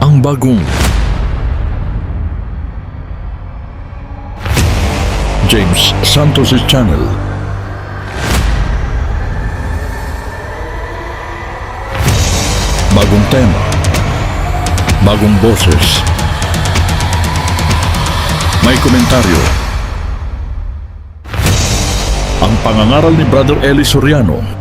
ang bagong James Santos' Channel. Bagong tema, bagong boses, may komentaryo. Ang pangangaral ni Brother Eli Soriano.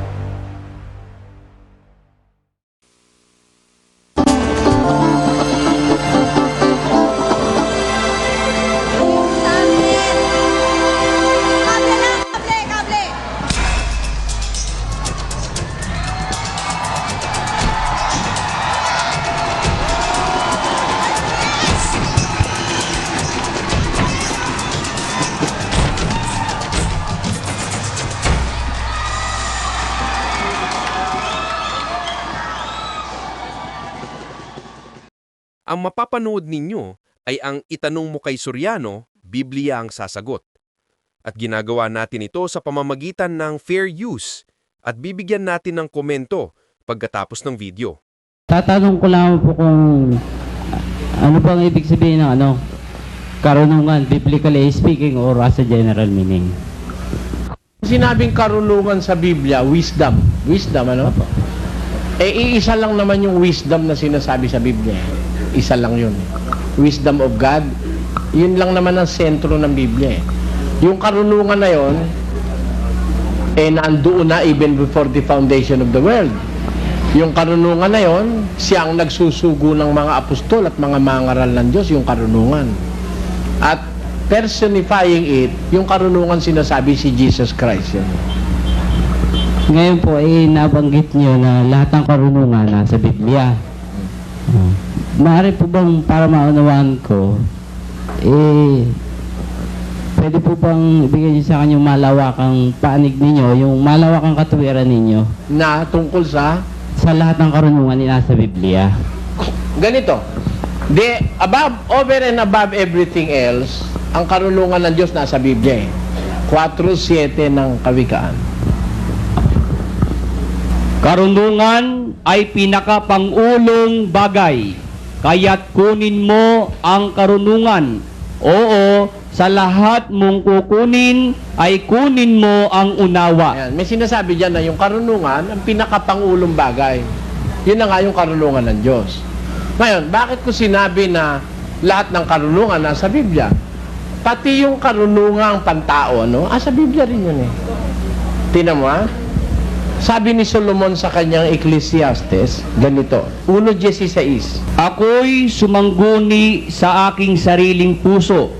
Ang mapapanood ninyo ay ang Itanong Mo Kay Soriano, Biblia ang sasagot. At ginagawa natin ito sa pamamagitan ng fair use at bibigyan natin ng komento pagkatapos ng video. Tatanong ko lang po kung ano bang ibig sabihin ng karunungan, biblically speaking or as a general meaning. Sinabing karunungan sa Biblia, wisdom. Wisdom, ano? Iisa lang naman yung wisdom na sinasabi sa Biblia. Isa lang yun. Wisdom of God. Yun lang naman ang sentro ng Biblia. Yung karunungan na yun, nandoon na even before the foundation of the world. Yung karunungan na yun, siya ang nagsusugo ng mga apostol at mga mangaral ng Diyos, yung karunungan. At personifying it, yung karunungan sinasabi si Jesus Christ. Yun. Ngayon po nabanggit niyo na lahat ng karunungan nasa Biblia. Maaari po bang para maunawaan ko, pwede po bang ibigay niyo sa akin yung malawakang panig ninyo, yung malawakang katuwiran ninyo Na tungkol sa lahat ng karunungan na nasa Biblia? ganito, over and above everything else, ang karunungan ng Diyos nasa Biblia. 4:7 ng Kawikaan. Karunungan ay pinakapangulong bagay, kaya't kunin mo ang karunungan. Oo, sa lahat mong kukunin ay kunin mo ang unawa. Ayan, may sinasabi dyan na yung karunungan ang pinakapangulong bagay. Yun na nga yung karunungan ng Diyos. Ngayon, bakit ko sinabi na lahat ng karunungan nasa Biblia? Pati yung karunungang pantao, sa Biblia rin yun eh. Tingnan mo Sabi ni Solomon sa kanyang Ecclesiastes, ganito, 1:16. Ako'y sumangguni sa aking sariling puso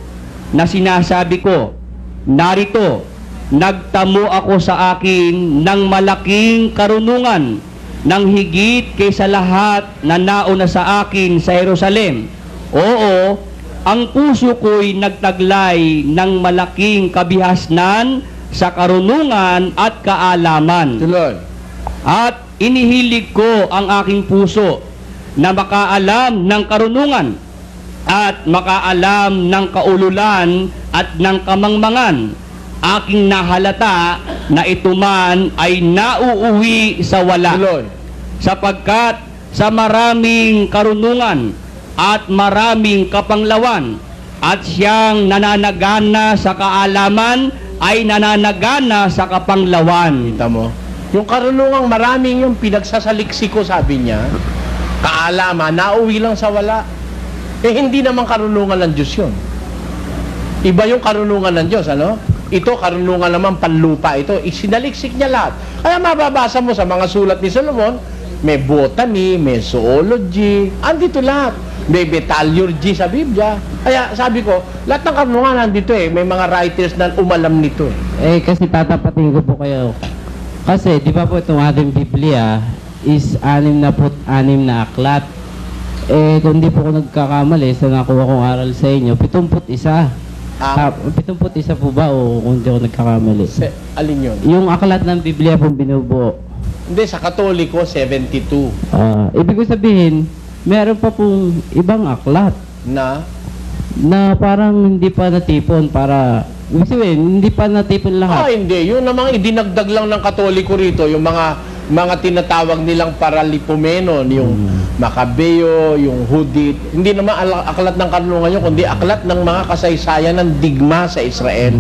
na sinasabi ko, narito, nagtamo ako sa akin ng malaking karunungan, ng higit kaysa lahat na nauna sa akin sa Jerusalem. Oo, ang puso ko'y nagtaglay ng malaking kabihasnan sa karunungan at kaalaman. Tuloy. At inihilig ko ang aking puso na makaalam ng karunungan at makaalam ng kaululan at ng kamangmangan. Aking nahalata na ito man ay nauuwi sa wala. Tuloy. Sapagkat sa maraming karunungan at maraming kapanglawan at siyang nananagana sa kaalaman ay nananagana sa kapanglawan. Kita mo? Yung karunungang maraming yung pinagsasaliksiko, sabi niya, kaalaman, nauwi lang sa wala. Hindi naman karunungan ng Diyos yun. Iba yung karunungan ng Diyos, Ito, karunungan naman panlupa ito. Isinaliksik niya lahat. Kaya mababasa mo sa mga sulat ni Solomon, may botany, may zoology, andito lahat. May metallurgy sa Biblia. Kaya sabi ko, lahat ng karunungan nandito may mga writers na umalam nito Kasi tatapatin ko po kayo. Kasi, di ba po itong ating Biblia is 66 na aklat. Kung di po ako nagkakamali sa nakuha kong aral sa inyo, 71. 71 po ba o kung di ako nagkakamali? Alin yun? Yung aklat ng Biblia pong binubuo. Hindi, sa Katoliko, 72. Ibig ko sabihin, meron pa pong ibang aklat na parang hindi pa natipon para Ibig sabihin, hindi pa natipon lahat. Hindi. Yung namang idinagdag lang ng Katoliko rito, yung mga mga tinatawag nilang paralipomenon, yung Macabeo, yung Hudit. Hindi naman aklat ng karunungan yun, kundi aklat ng mga kasaysayan ng digma sa Israel.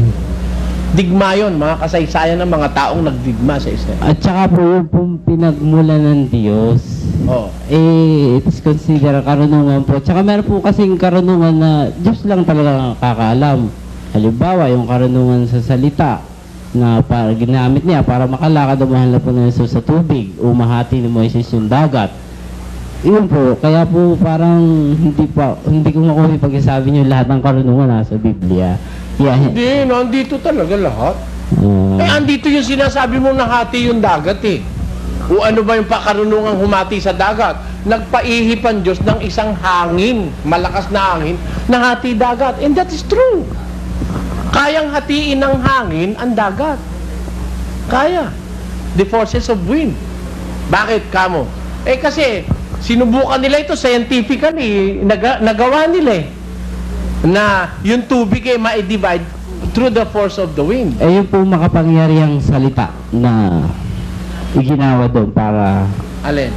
Digma yun, mga kasaysayan ng mga taong nagdigma sa Israel. At saka po yung pong pinagmula ng Diyos, Oh. it is considered karunungan po. Tsaka meron po kasing karunungan na Diyos lang talaga nakakaalam. Halimbawa, yung karunungan sa salita na para ginamit niya para makalakad o mahal po ng Jesus sa tubig o mahati ni Moises yung dagat. Yun po, kaya po parang hindi ko makuha yung pagkasabi niyo lahat ng karunungan nasa Biblia. Yeah. Hindi, nandito talaga lahat. Andito yung sinasabi mo nahati yung dagat eh. O ano ba yung pakarunungang humati sa dagat? Nagpaihipan Diyos ng isang hangin, malakas na hangin, nahati dagat. And that is true. Kayang hatiin ng hangin ang dagat. Kaya. The forces of wind. Bakit, kamo? Kasi, sinubukan nila ito scientifically, nagawa nila eh. Na yung tubig ay ma-divide through the force of the wind. Yun po makapangyarihang salita na iginawa doon para... Alin?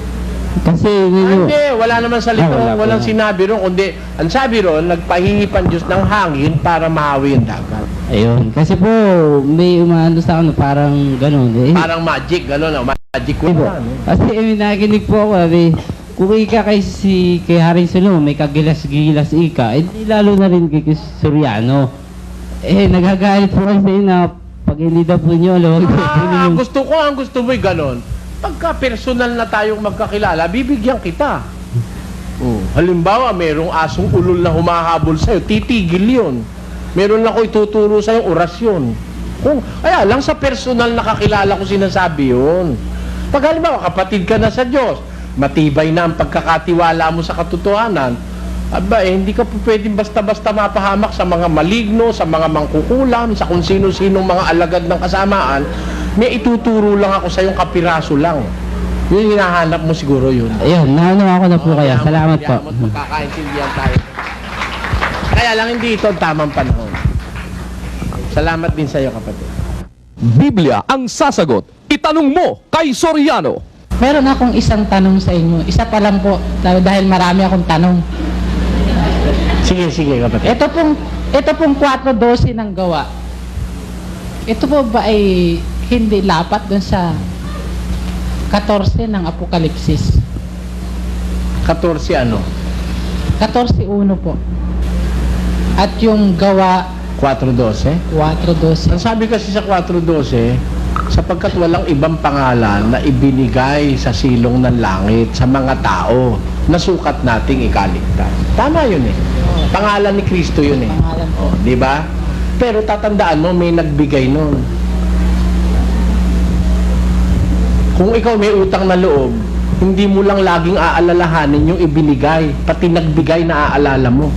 Kasi ninyo... Hindi, wala naman salita, wala po. walang sinabi ron, kundi ang sabi ron, nagpahihipan Diyos ng hangin para mahawi yung dagat. Ayun. Kasi po, may umaano sa ano, parang ganun. Parang magic, gano'n, magic Diba? wala. No? Kasi may nakikinig po ako, kung ika kay Haring Sulong, may kagilas-gilas ika, hindi lalo na rin kay Soriano. Nagagalit po kasi na pag hindi daw po nyo, Ang gusto mo'y gano'n. Pagka personal na tayong magkakilala, bibigyan kita. Halimbawa, merong asong ulol na humahabol sa'yo, titigil yun. Meron ako ituturo sa'yo orasyon. Kaya lang sa personal na kakilala ko sinasabi yun. Pag halimbawa, kapatid ka na sa Diyos, matibay na ang pagkakatiwala mo sa katotohanan, hindi ka po pwedeng basta-basta mapahamak sa mga maligno, sa mga mangkukulam, sa kung sino-sinong mga alagad ng kasamaan. May ituturo lang ako sa yung kapiraso lang. Yun hinahanap mo siguro yun. Ayun, naano ako na po kaya. Salamat po. Magkakaintindihan tayo. Kaya lang hindi ito ang tamang panahon. Salamat din sa iyo, kapatid. Biblia ang sasagot. Itanong mo kay Soriano. Meron akong isang tanong sa inyo. Isa pa lang po, dahil marami akong tanong. Sige, kapatid. Ito pong 4:12 ng gawa. Ito po ba ay hindi lapat dun sa 14 ng Apokalipsis? 14 ano? 14:1 po. At yung gawa 4:12? 4:12. Ang sabi kasi sa 4:12, sapagkat walang ibang pangalan na ibinigay sa silong ng langit sa mga tao na sukat nating ikaligtas. Tama yun eh. Pangalan ni Kristo yun eh. Pangalan po. Di ba? Pero tatandaan mo, may nagbigay nun. Kung ikaw may utang na loob, hindi mo lang laging aalalahanin yung ibinigay, pati nagbigay na aalala mo.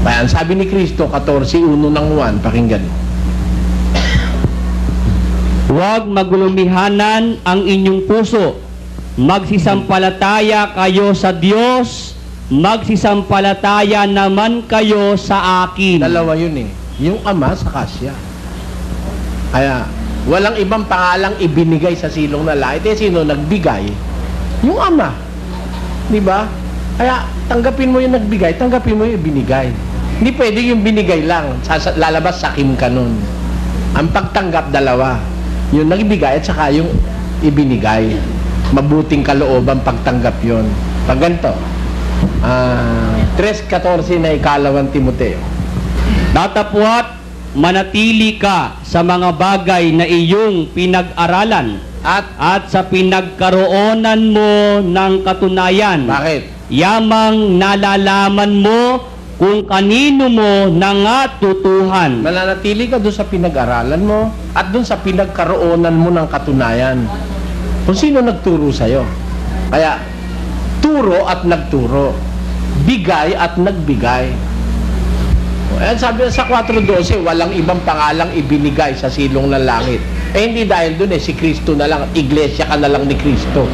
Bayan, sabi ni Kristo, 14:1 ng Juan, pakinggan mo. Huwag maglumihanan ang inyong puso. Magsisampalataya kayo sa Diyos, magsisampalataya naman kayo sa akin. Dalawa yun eh. Yung Ama sa Kasya. Kaya, walang ibang pangalang ibinigay sa silong na langit. Sino nagbigay? Yung Ama. Di ba? Kaya, tanggapin mo yung nagbigay, tanggapin mo yung ibinigay. Hindi pwede yung binigay lang. Lalabas sakim ka nun. Ang pagtanggap, dalawa. Yung nagbigay at saka yung ibinigay. Mabuting kalooban pagtanggap yon. Pag ganito, 3:14 na ikalawang Timoteo. Datapwat, manatili ka sa mga bagay na iyong pinag-aralan at sa pinagkaroonan mo ng katunayan. Bakit? Yamang nalalaman mo kung kanino mo nangatutuhan. Mananatili ka doon sa pinag-aralan mo at doon sa pinagkaroonan mo ng katunayan. Kung sino nagturo sa'yo. Kaya, turo at nagturo. Bigay at nagbigay. Ayan, sabi sa 4:12, walang ibang pangalang ibinigay sa silong ng langit. Hindi dahil doon si Kristo na lang, iglesia ka na lang ni Kristo.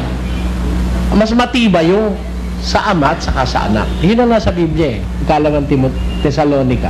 Mas matibay yung sa Ama at saka sa Anak. Yun ang nasa Biblia eh. Ikalawang Tesalonica.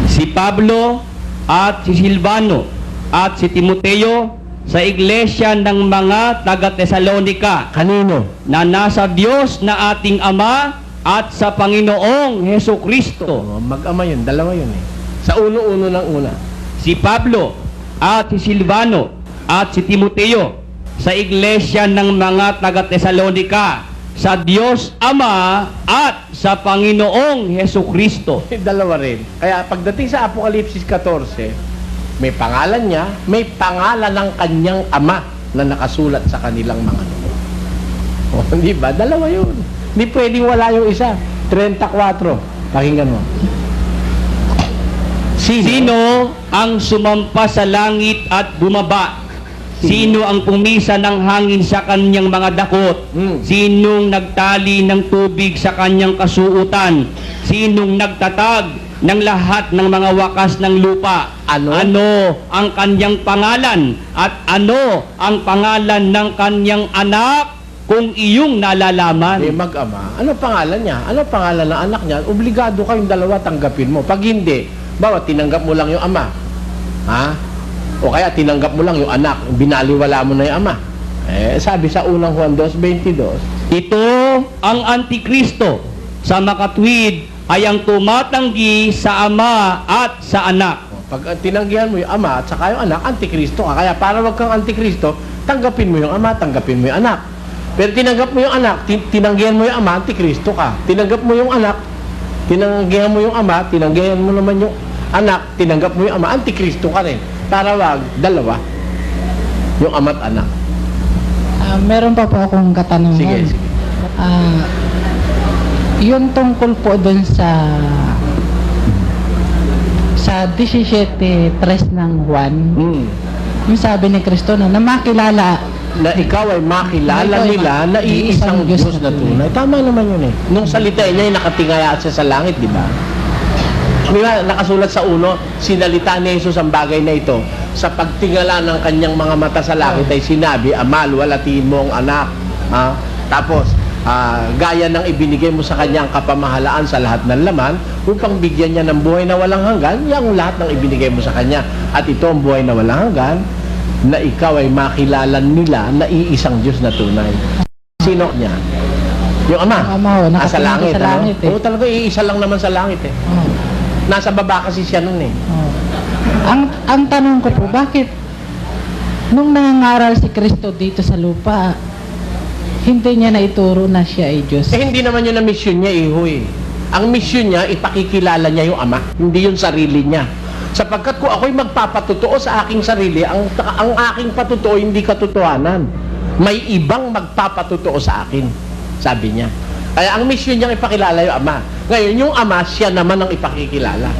Si Pablo at si Silvano at si Timoteo sa iglesia ng mga taga-Tesalonika Kanino? na nasa Diyos na ating Ama at sa Panginoong Heso Kristo. Oh, mag-ama yun, dalawa yun eh. Sa uno-uno ng una. Si Pablo at si Silvano at si Timoteo sa iglesia ng mga taga-Tesalonika sa Diyos Ama at sa Panginoong Heso Kristo. Dalawa rin. Kaya pagdating sa Apokalipsis 14, may pangalan niya, may pangalan ng kanyang ama na nakasulat sa kanilang mga noo. O, di ba? Dalawa yun. Hindi pwedeng wala yung isa. 34. Pakinggan mo. Sino ang sumampa sa langit at bumaba? Sino ang pumisa ng hangin sa kanyang mga dakot? Sinong nagtali ng tubig sa kanyang kasuutan? Sinong nagtatag ng lahat ng mga wakas ng lupa? Ano? Ano ang kanyang pangalan? At ano ang pangalan ng kanyang anak? Kung iyong nalalaman. Mag-ama. Ano pangalan niya? Ano pangalan ng anak niya? Obligado kayong dalawa tanggapin mo. Pag hindi, bawa tinanggap mo lang yung ama. Ha? O kaya tinanggap mo lang yung anak, binaliwala mo na yung ama. Sabi sa unang Juan 2:22, ito ang Antikristo sa makatwid ay ang tumatanggi sa ama at sa anak. pag tinanggihan mo yung ama at saka yung anak, Antikristo ka. Kaya para wag kang Antikristo, tanggapin mo yung ama, tanggapin mo yung anak. Pero tinanggap mo yung anak, tinanggihan mo yung ama, Antikristo ka. Tinanggap mo yung anak, tinanggihan mo yung ama, tinanggihan mo naman yung anak, tinanggap mo yung ama, Antikristo ka rin. Para wag, dalawa. Yung ama at anak. Meron pa po akong katanungan. Sige, sige. Yung tungkol po dun sa 17:3 ng Juan, yung sabi ni Kristo na makilala Na ikaw ay makilala nila na iisang Diyos na tunay. Tama naman yun eh. Nung salita niya, nakatingala siya sa langit, di ba? Di ba, nakasulat sa uno, sinalita ni Jesus ang bagay na ito. Sa pagtingala ng kanyang mga mata sa langit ay sinabi, Amal, walatiin mo ang anak. Ha? Tapos, gaya ng ibinigay mo sa kanyang kapamahalaan sa lahat ng laman, upang bigyan niya ng buhay na walang hanggan, yung lahat ng ibinigay mo sa kanya. At ito ang buhay na walang hanggan, na ikaw ay makilala nila na iisang Diyos na tunay. Sino niya? Yung ama. Ang ama, Nasa langit. sa langit eh. Oo, talaga iisa lang naman sa langit eh. Oh. Nasa baba kasi siya nun eh. Oh. Ang tanong ko po, bakit nung nangangaral si Kristo dito sa lupa, hindi niya naituro na siya ay Diyos? Hindi naman yun ang mission niya, iho eh. Ang mission niya, ipakikilala niya yung ama. Hindi yung sarili niya. Sapagkat kung ako'y magpapatutuo sa aking sarili, ang aking patutuo hindi katotohanan. May ibang magpapatutuo sa akin, sabi niya. Kaya ang mission niyang ipakilala yung ama. Ngayon, yung ama, siya naman ang ipakikilala.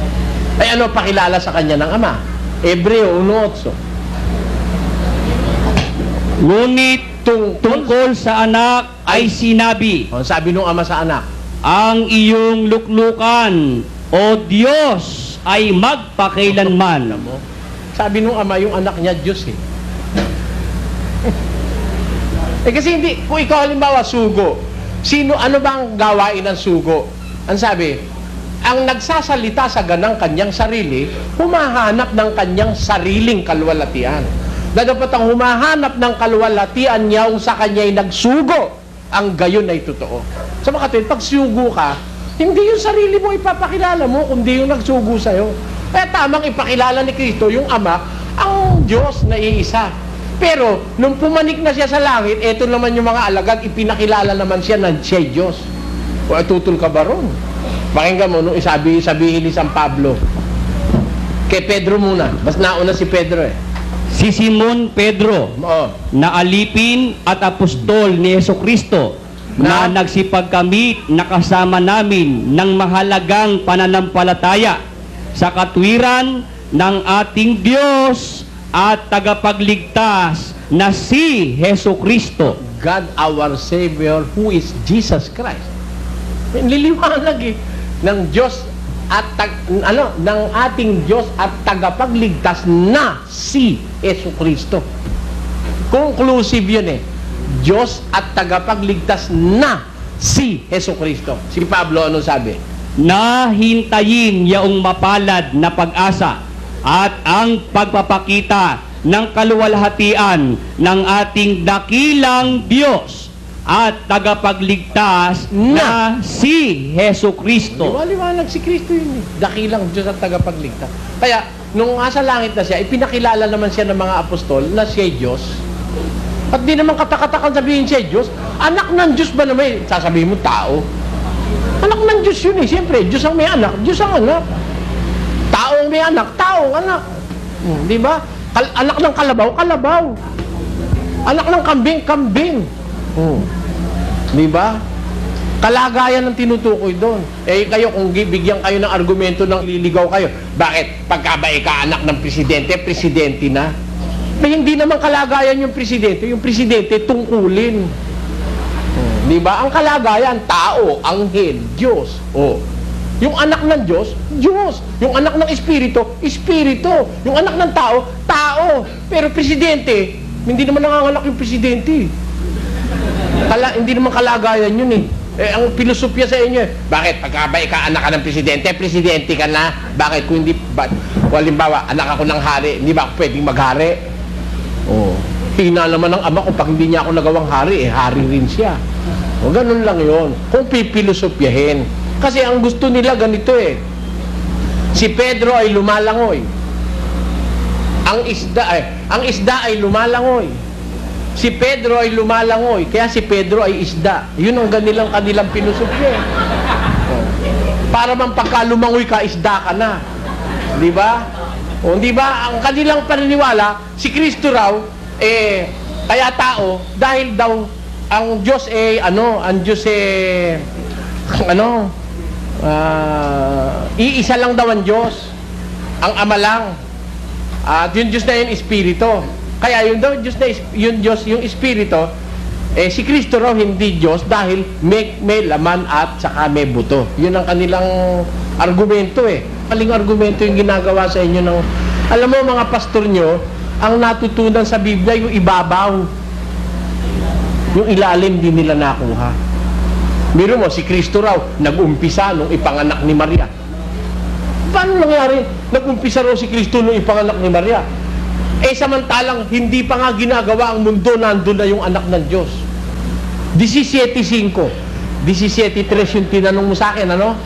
Ay ano pakilala sa kanya ng ama? Hebreo 1:8. Ngunit tungkol sa anak ay sinabi, Sabi nung ama sa anak, ang iyong luklukan, O Diyos, ay magpakailanman. sabi nung ama, yung anak niya, Diyos eh. Kasi hindi, kung ikaw halimbawa sugo, ano ba ang gawain ng sugo? Ang sabi, ang nagsasalita sa ganang kanyang sarili, humahanap ng kanyang sariling kalwalatian. Na dapat ang humahanap ng kalwalatian niya kung sa kanya'y nagsugo, ang gayon ay totoo. Sa mga kapatid, pag sugo ka, hindi yung sarili mo ipapakilala mo, kundi yung nagsugo sa'yo. Kaya tamang ipakilala ni Kristo, yung Ama, ang Diyos na iisa. Pero, nung pumanik na siya sa langit, eto naman yung mga alagad, ipinakilala naman siya na siya'y Diyos. O, tutol ka ba ron? Pakinggan mo, nung sabihin ni San Pablo, kay Pedro muna, mas nauna si Pedro eh. Si Simon Pedro, na alipin at apostol ni Jesucristo, na nagsipagkamit na kasama namin ng mahalagang pananampalataya sa katwiran ng ating Diyos at tagapagligtas na si Jesucristo. God our Savior, who is Jesus Christ. Nililiwanag eh, ng Diyos at ng ating Diyos at tagapagligtas na si Jesucristo. Conclusive yun eh. Diyos at tagapagligtas na si Jesucristo. Si Pablo, ano sabi? Na hintayin yaong mapalad na pag-asa at ang pagpapakita ng kaluwalhatian ng ating dakilang Diyos at tagapagligtas na si Hesu Kristo. Liwanag si Kristo yun. Dakilang Diyos at tagapagligtas. Kaya, nung nasa langit na siya, ipinakilala naman siya ng mga apostol na siya Diyos. At di naman katakatakan sabihin siya Diyos. Anak ng Diyos ba naman? Sasabihin mo, tao. Anak ng Diyos yun eh. Siyempre, Diyos ang may anak, Diyos ang anak. Tao ang may anak, tao ang anak. Di ba? Anak ng kalabaw, kalabaw. Anak ng kambing, kambing. Di ba? Kalagayan ang tinutukoy doon. Eh kayo, kung bigyan kayo ng argumento ng liligaw kayo, bakit? Pagka ba anak ng presidente, presidente na? Eh, hindi naman kalagayan yung presidente tungkulin. Di ba? Ang kalagayan, tao, anghel, Diyos. Yung anak ng Diyos, Diyos. Yung anak ng Espiritu, Espiritu. Yung anak ng tao, tao. Pero presidente, hindi naman nanganganak yung presidente. Hindi naman kalagayan yun eh. Ang filosofya sa inyo bakit? Pagka ba anak ka ng presidente, presidente ka na. Bakit? Kung hindi, halimbawa, anak ako ng hari, hindi ba ako pwedeng maghari? Hina naman ng ama ko, pag hindi niya ako nagawang hari, hari rin siya. Ganun lang yon. Kung pipilosofyahin. Kasi ang gusto nila ganito eh. Si Pedro ay lumalangoy. Ang isda ay lumalangoy. Si Pedro ay lumalangoy, kaya si Pedro ay isda. Yun ang kanilang filosofya. Para bang pagka lumangoy ka, isda ka na. Di ba? Di ba? Ang kanilang paniniwala, si Kristo raw, kaya tao, dahil daw, ang Diyos iisa lang daw ang Diyos. Ang Ama lang. At yung Diyos na yun, Espiritu. Kaya yun daw, yung Espiritu, si Kristo raw hindi Diyos dahil may laman at saka may buto. Yun ang kanilang argumento eh. Maling argumento yung ginagawa sa inyo ng, alam mo mga pastor nyo, ang natutunan sa Biblia yung ibabaw. Yung ilalim din nila nakuha. Biro mo, si Kristo raw, nag-umpisa nung ipanganak ni Maria. Paano nangyari? Nag-umpisa raw si Kristo nung ipanganak ni Maria. Samantalang hindi pa nga ginagawa ang mundo, nandun na yung anak ng Diyos. 17:5. 17:3 yung tinanong mo sa akin, ano?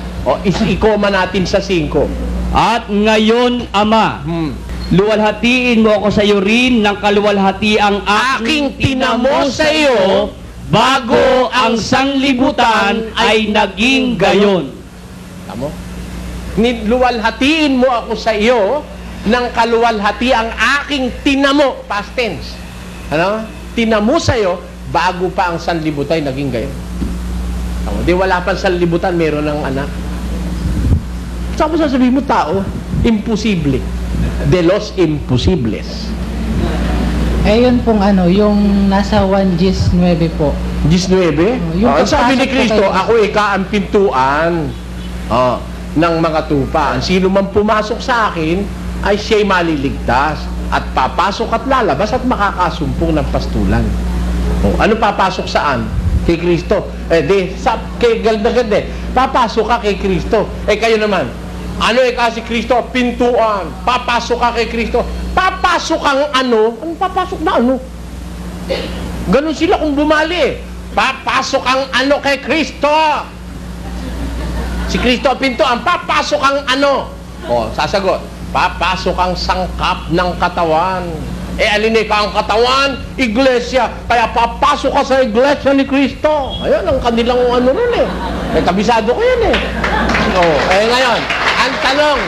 Ikoma natin sa 5. At ngayon, Ama, luwalhatiin mo ako sa iyo rin ng kaluwalhatiang Aking tinamo sa iyo, bago ang sanglibutan ay naging gayon. Tamo? Luwalhatiin mo ako sa iyo ng kaluwalhati ang aking tinamo, past tense. Ano? Tinamo sa iyo bago pa ang sanlibutan ay naging gayon. Tamo? Di wala pa sanlibutan, meron ng anak. Saan mo sasabihin mo tao? Imposible. De los imposibles. Yun pong yung nasa 1 Gis 9 po. 19? Yung Ang sabi ni pagpasok Kristo, po kayo. ako ang pintuan ng mga tupa. Ang sino man pumasok sa akin, ay siya'y maliligtas. At papasok at lalabas at makakasumpong ng pastulan. Ano papasok saan? Kay Kristo. Kay Galdagad papasok ka kay Kristo. Kayo naman, ano kasi Kristo? Pintuan. Papasok ka kay Kristo. Papasok ang ano? Anong papasok na ano? Ganun sila kung bumali. Papasok ang ano kay Kristo. Si Kristo ang pintuan. Papasok ang ano? Sasagot. Papasok ang sangkap ng katawan. Alin ka ang katawan? Iglesia. Kaya papasok ka sa iglesia ni Kristo. Ayun ang kanilang ano rin kabisado ko yan ngayon, ang tanong,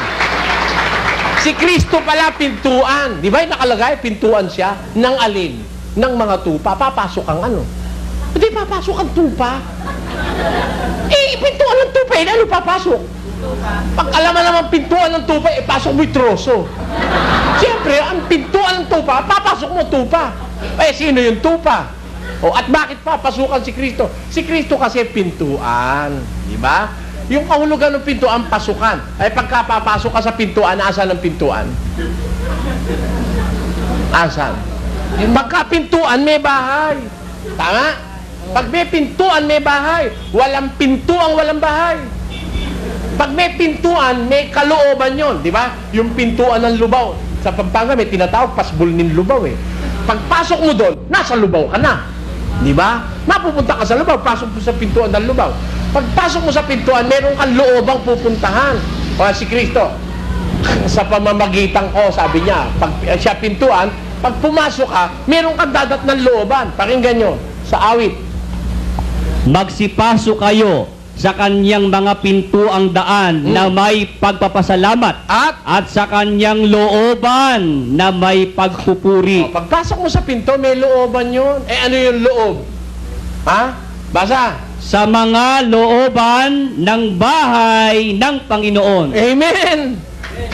si Kristo pala pintuan. Di ba nakalagay, pintuan siya ng alin? Ng mga tupa. Papasok ang ano? Hindi papasok ang tupa. Pintuan ng tupa, ano papasok? Pag alaman naman pintuan ng tupa, pasok mo yung troso. Siyempre, ang pintuan ng tupa, papasok mo tupa. Sino yung tupa? At bakit papasukan si Kristo? Si Kristo kasi pintuan. Di ba? Yung kahulugan ng pintuan, pasukan. Pagka papasok ka sa pintuan, asan ang pintuan? Asan? Pagka pintuan, may bahay. Tama? Pag may pintuan, may bahay. Walang pintuan, walang bahay. Pag may pintuan, may kalooban yon, di ba? Yung pintuan ng lubaw. Sa Pampanga may tinatawag Pasbulnin Lubao eh. Pagpasok mo doon, nasa Lubao ka na. Di ba? Mapupunta ka sa Lubao, pasok mo sa pintuan ng Lubao. Pagpasok mo sa pintuan, meron kang loobang pupuntahan. O si Kristo, sa pamamagitan ko, sabi niya, pag siya pintuan, pag pumasok ka, meron kang dadat ng looban. Pakinggan nyo, sa awit. Magsipasok kayo sa kanyang mga pintuang daan na may pagpapasalamat at sa kanyang looban na may pagpupuri. Pagpasok mo sa pinto, may looban yun. Eh ano yung loob? Ha? Basa. Sa mga looban ng bahay ng Panginoon. Amen!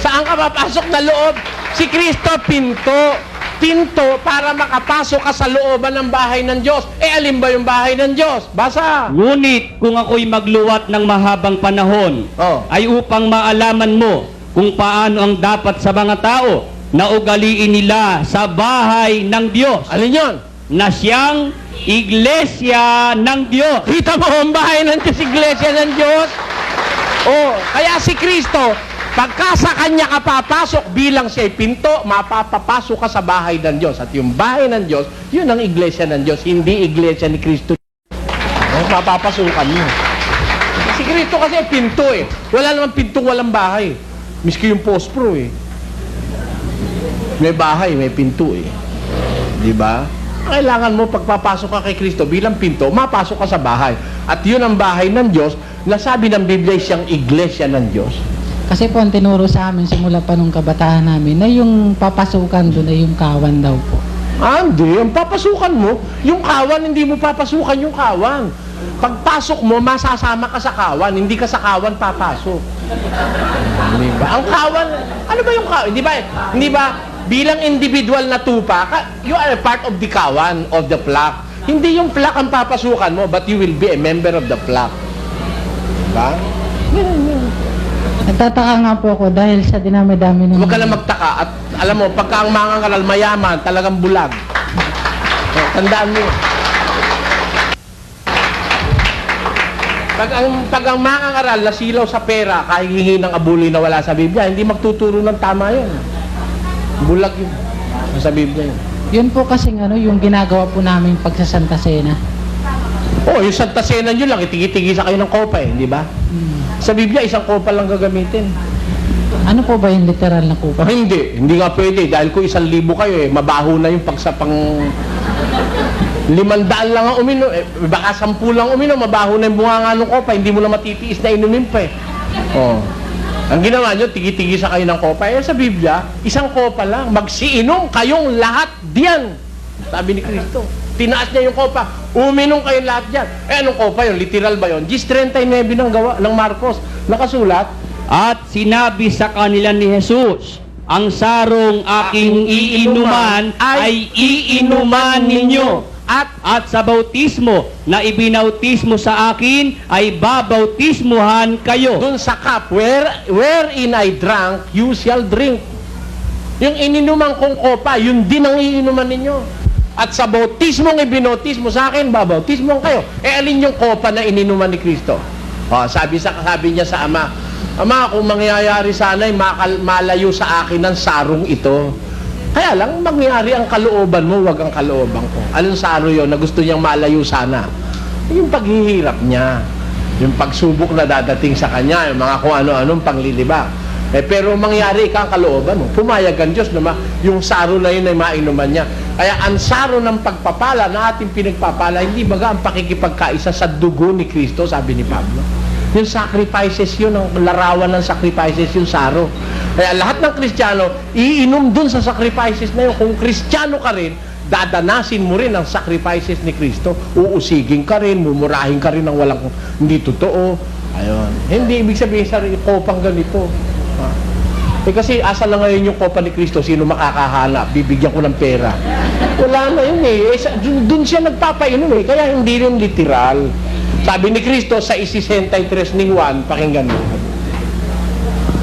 Saan ka papasok na loob? Si Kristo, pinto. Pinto para makapasok ka sa looban ng bahay ng Diyos. Eh, alin ba yung bahay ng Diyos? Basa. Ngunit kung ako'y magluwat ng mahabang panahon, ay upang maalaman mo kung paano ang dapat sa mga tao na ugaliin nila sa bahay ng Diyos. Alin yun? Na siyang iglesia ng Diyos. Kita mo ang bahay ng Diyos, iglesia ng Diyos? Oh, kaya si Kristo, pagka sa kanya ka papasok bilang siya'y pinto, mapapapasok ka sa bahay ng Diyos. At yung bahay ng Diyos, yun ang iglesia ng Diyos, hindi iglesia ni Kristo. Mapapasukan mo. Si Kristo kasi pinto eh. Wala namang pinto, walang bahay. Miski yung pospro eh. May bahay, may pinto eh. Di ba? Kailangan mo pagpapasok ka kay Kristo bilang pinto, mapasok ka sa bahay. At yun ang bahay ng Diyos, na sabi ng Biblia siyang iglesia ng Diyos. Kasi po ang tinuro sa amin simula pa nung kabataan namin na yung papasukan doon ay yung kawan daw po. Hindi. Ang papasukan mo, yung kawan, hindi mo papasukan yung kawan. Pagpasok mo, masasama ka sa kawan, hindi ka sa kawan papasok. Di ba? Ang kawan, ano ba yung kawan? Hindi ba, bilang individual na tupa, you are a part of the kawan, of the flock. Hindi yung flock ang papasukan mo, but you will be a member of the flock. Diba? Nagtataka nga po ako dahil sa dinami-dami ng... Huwag ka lang magtaka. At alam mo, pagka ang mga ngaral mayaman, talagang bulag. Tandaan mo. Pag ang mga ngaral nasilaw sa pera, kahit hingi ng abuli na wala sa Biblia, hindi magtuturo ng tama yun. Bulag yun. Sa Biblia yun. Yun po kasing yung ginagawa po namin pag sa Santa Cena. Yung Santa Cena nyo lang, itigi-tigi sa kayo ng kopa eh, di ba? Sa Biblia, isang kopa lang gagamitin. Ano po ba yung literal na kupa? Hindi nga pwede. Dahil kung 1,000 kayo mabaho na yung pagsapang 500 lang ang uminom. Baka 10 lang uminom, mabaho na yung bunganga ng kopa. Hindi mo na matitiis na inumin pa eh. Ang ginawa nyo, tigi-tigi sa kayo ng kopa. Sa Biblia, isang kopa lang. Magsiinom kayong lahat diyan. Sabi ni Kristo. Tinaas niya yung kopa. Uminom kayong lahat diyan. Anong kopa yun? Literal ba yun? 10:39 ng gawa ng Marcos. Nakasulat. At sinabi sa kanila ni Jesus, ang sarong aking iinuman ay iinuman ninyo. At sa bautismo na ibinautismo sa akin ay babautismuhan kayo. Doon sa cup, wherein I drank, you shall drink. Yung ininuman kong kopa, yun din ang iinuman ninyo. At sa bautismong ibinautismo sa akin, babautismuhan kayo. Alin yung kopa na ininuman ni Kristo? Sabi niya sa Ama, Ama, kung mangyayari sana'y malayo sa akin ang sarong ito. Kaya lang, mangyari ang kalooban mo, wag ang kalooban ko. Anong saro yun na gusto niyang malayo sana? Yung paghihirap niya. Yung pagsubok na dadating sa kanya, yung mga kung ano-anong panglilibak. Pero mangyari ka ang kalooban mo. Pumayag ang Diyos na yung saro na yun ay mainuman niya. Kaya ang saro ng pagpapala na ating pinagpapala, hindi baga ang pakikipagkaisa sa dugo ni Kristo, sabi ni Pablo. Yung sacrifices yun, ang larawan ng sacrifices yung saro. Kaya lahat ng Kristiyano, iinom dun sa sacrifices na yun. Kung Kristiyano ka rin, dadanasin mo rin ang sacrifices ni Kristo. Uusigin ka rin, mumurahin ka rin ng walang hindi totoo. Ayun. Hindi ibig sabihin sa kopang ganito. Kasi asa na ngayon yung kopa ni Kristo, sino makakahanap? Bibigyan ko ng pera. Wala na yun eh. Doon siya nagpapainom eh. Kaya hindi rin literal. Sabi ni Kristo sa 63:1, pakinggan mo.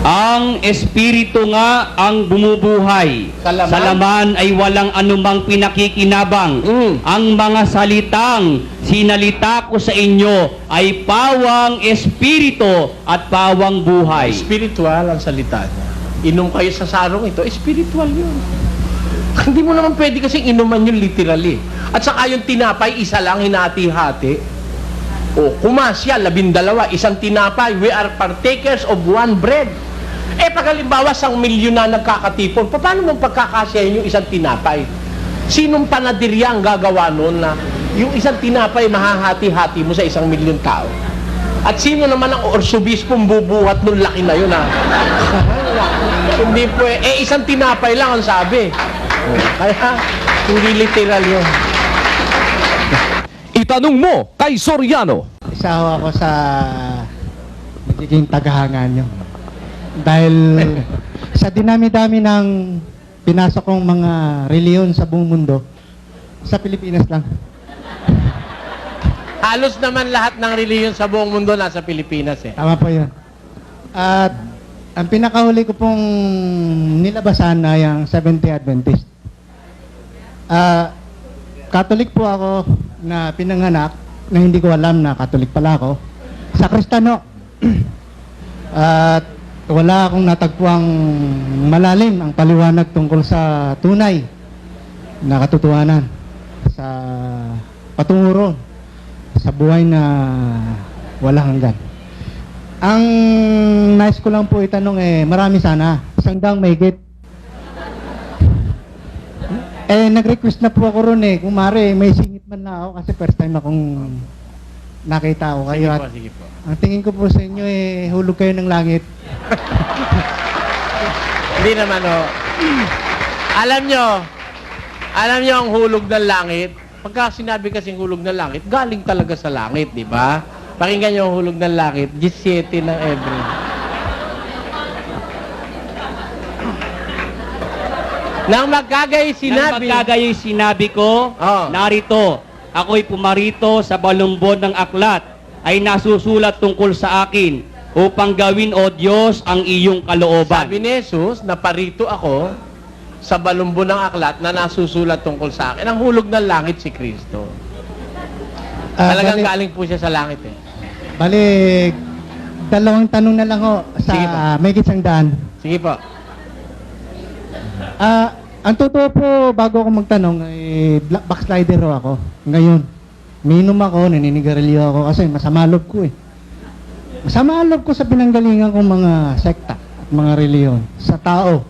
Ang Espiritu nga ang bumubuhay. Sa laman ay walang anumang pinakikinabang. Ang mga salitang sinalita ko sa inyo ay pawang Espiritu at pawang buhay. Spiritual ang salita niya. inom kayo sa sarong ito, spiritual yun. Hindi mo naman pwede kasing inuman yun literally. At saka yung tinapay, isa lang, hinati-hati. O, kumasya, 12, isang tinapay. We are partakers of one bread. Eh, pag halimbawa, 1,000,000 na nagkakatipon, paano mo pagkakasyahin yung isang tinapay? Sinong panadirya ang gagawa noon na yung isang tinapay mahahati-hati mo sa 1,000,000 tao? At sino naman ang orsobispong bubuhat nung laki na yun, ha? Hindi po eh, isang tinapay lang ang sabi. Kaya, hindi literal yun. Itanong mo kay Soriano. Isa ho ako sa nagiging tagahanga nyo. Dahil sa dinami-dami ng pinasok kong mga reliyon sa buong mundo, sa Pilipinas lang. Halos naman lahat ng reliyon sa buong mundo nasa Pilipinas eh. Tama po yun. At ang pinakahuli ko pong nilabasan ay ang Seventh-day Adventist. Catholic po ako na pinanganak na hindi ko alam na Catholic pala ako. Sa Kristano. At wala akong natagpuang malalim ang paliwanag tungkol sa tunay na katotohanan sa patungo ron sa buhay na walang hanggan. Ang nais ko lang po itanong marami sana. 100 mahigit. Nag-request na po ako ron kung mare, may singit man na ako kasi first time akong nakita ako kayo. At Sige po. ang tingin ko po sa inyo hulog kayo ng langit. Hindi naman oh. Alam nyo ang hulog ng langit, pagka sinabi kasing hulog ng langit, galing talaga sa langit, di ba? Pakinggan nyo ang hulog ng langit, 17 ng Ebre. Nang magkagay sinabi, Nang magkagayoy sinabi ko, Oh. narito, ako'y pumarito sa balumbon ng aklat, ay nasusulat tungkol sa akin, upang gawin, O Diyos, ang iyong kalooban. sabi ni Jesus, naparito ako sa balumbo ng aklat na nasusulat tungkol sa akin. Ang hulog ng langit si Kristo. Talagang galing po siya sa langit eh. Balik, dalawang tanong na lang ho Sige po. sa may gitsang daan. Sige po. Ang totoo po, bago ako magtanong, backslider ho ako. Ngayon, minom ako, naninigarilyo ako kasi masama loob ko eh. Masama loob ko sa pinanggalingan kong mga sekta at mga reliyon sa tao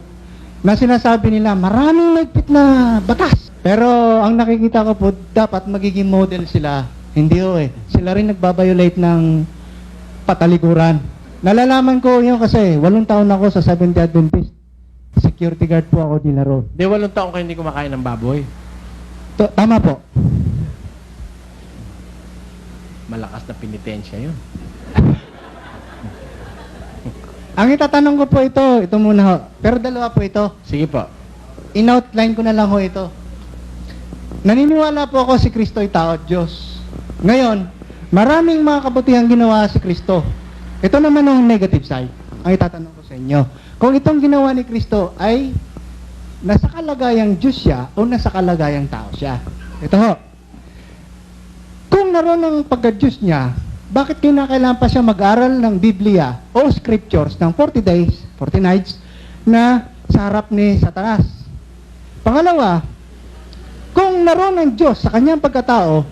na sinasabi nila maraming mahigpit na batas. Pero ang nakikita ko po, dapat magiging model sila. Hindi ho eh. Sila rin nagbabiolate ng patalikuran. Nalalaman ko yun kasi 8 taon ako sa Seventh-day Adventist. Security guard po ako nila roon. Di 8 taon kayo hindi kumakain ng baboy. Tama po. Malakas na penitensya yun. Ang itatanong ko po ito muna ho. Pero dalawa po ito. Sige po. In-outline ko na lang ho ito. Naniniwala po ako si Kristo ay tao at Diyos. Ngayon, maraming mga kabutihang ginawa si Kristo. Ito naman ang negative side. Ang itatanong ko sa inyo. Kung itong ginawa ni Kristo ay nasa kalagayang Diyos siya o nasa kalagayang tao siya. Ito ho. Kung naroon ang pagka-Diyos niya, bakit kinakailangan pa siya mag-aral ng Biblia o Scriptures ng 40 days, 40 nights na sa harap ni Satanas? Pangalawa, kung naroon ang Diyos sa kanyang pagkatao,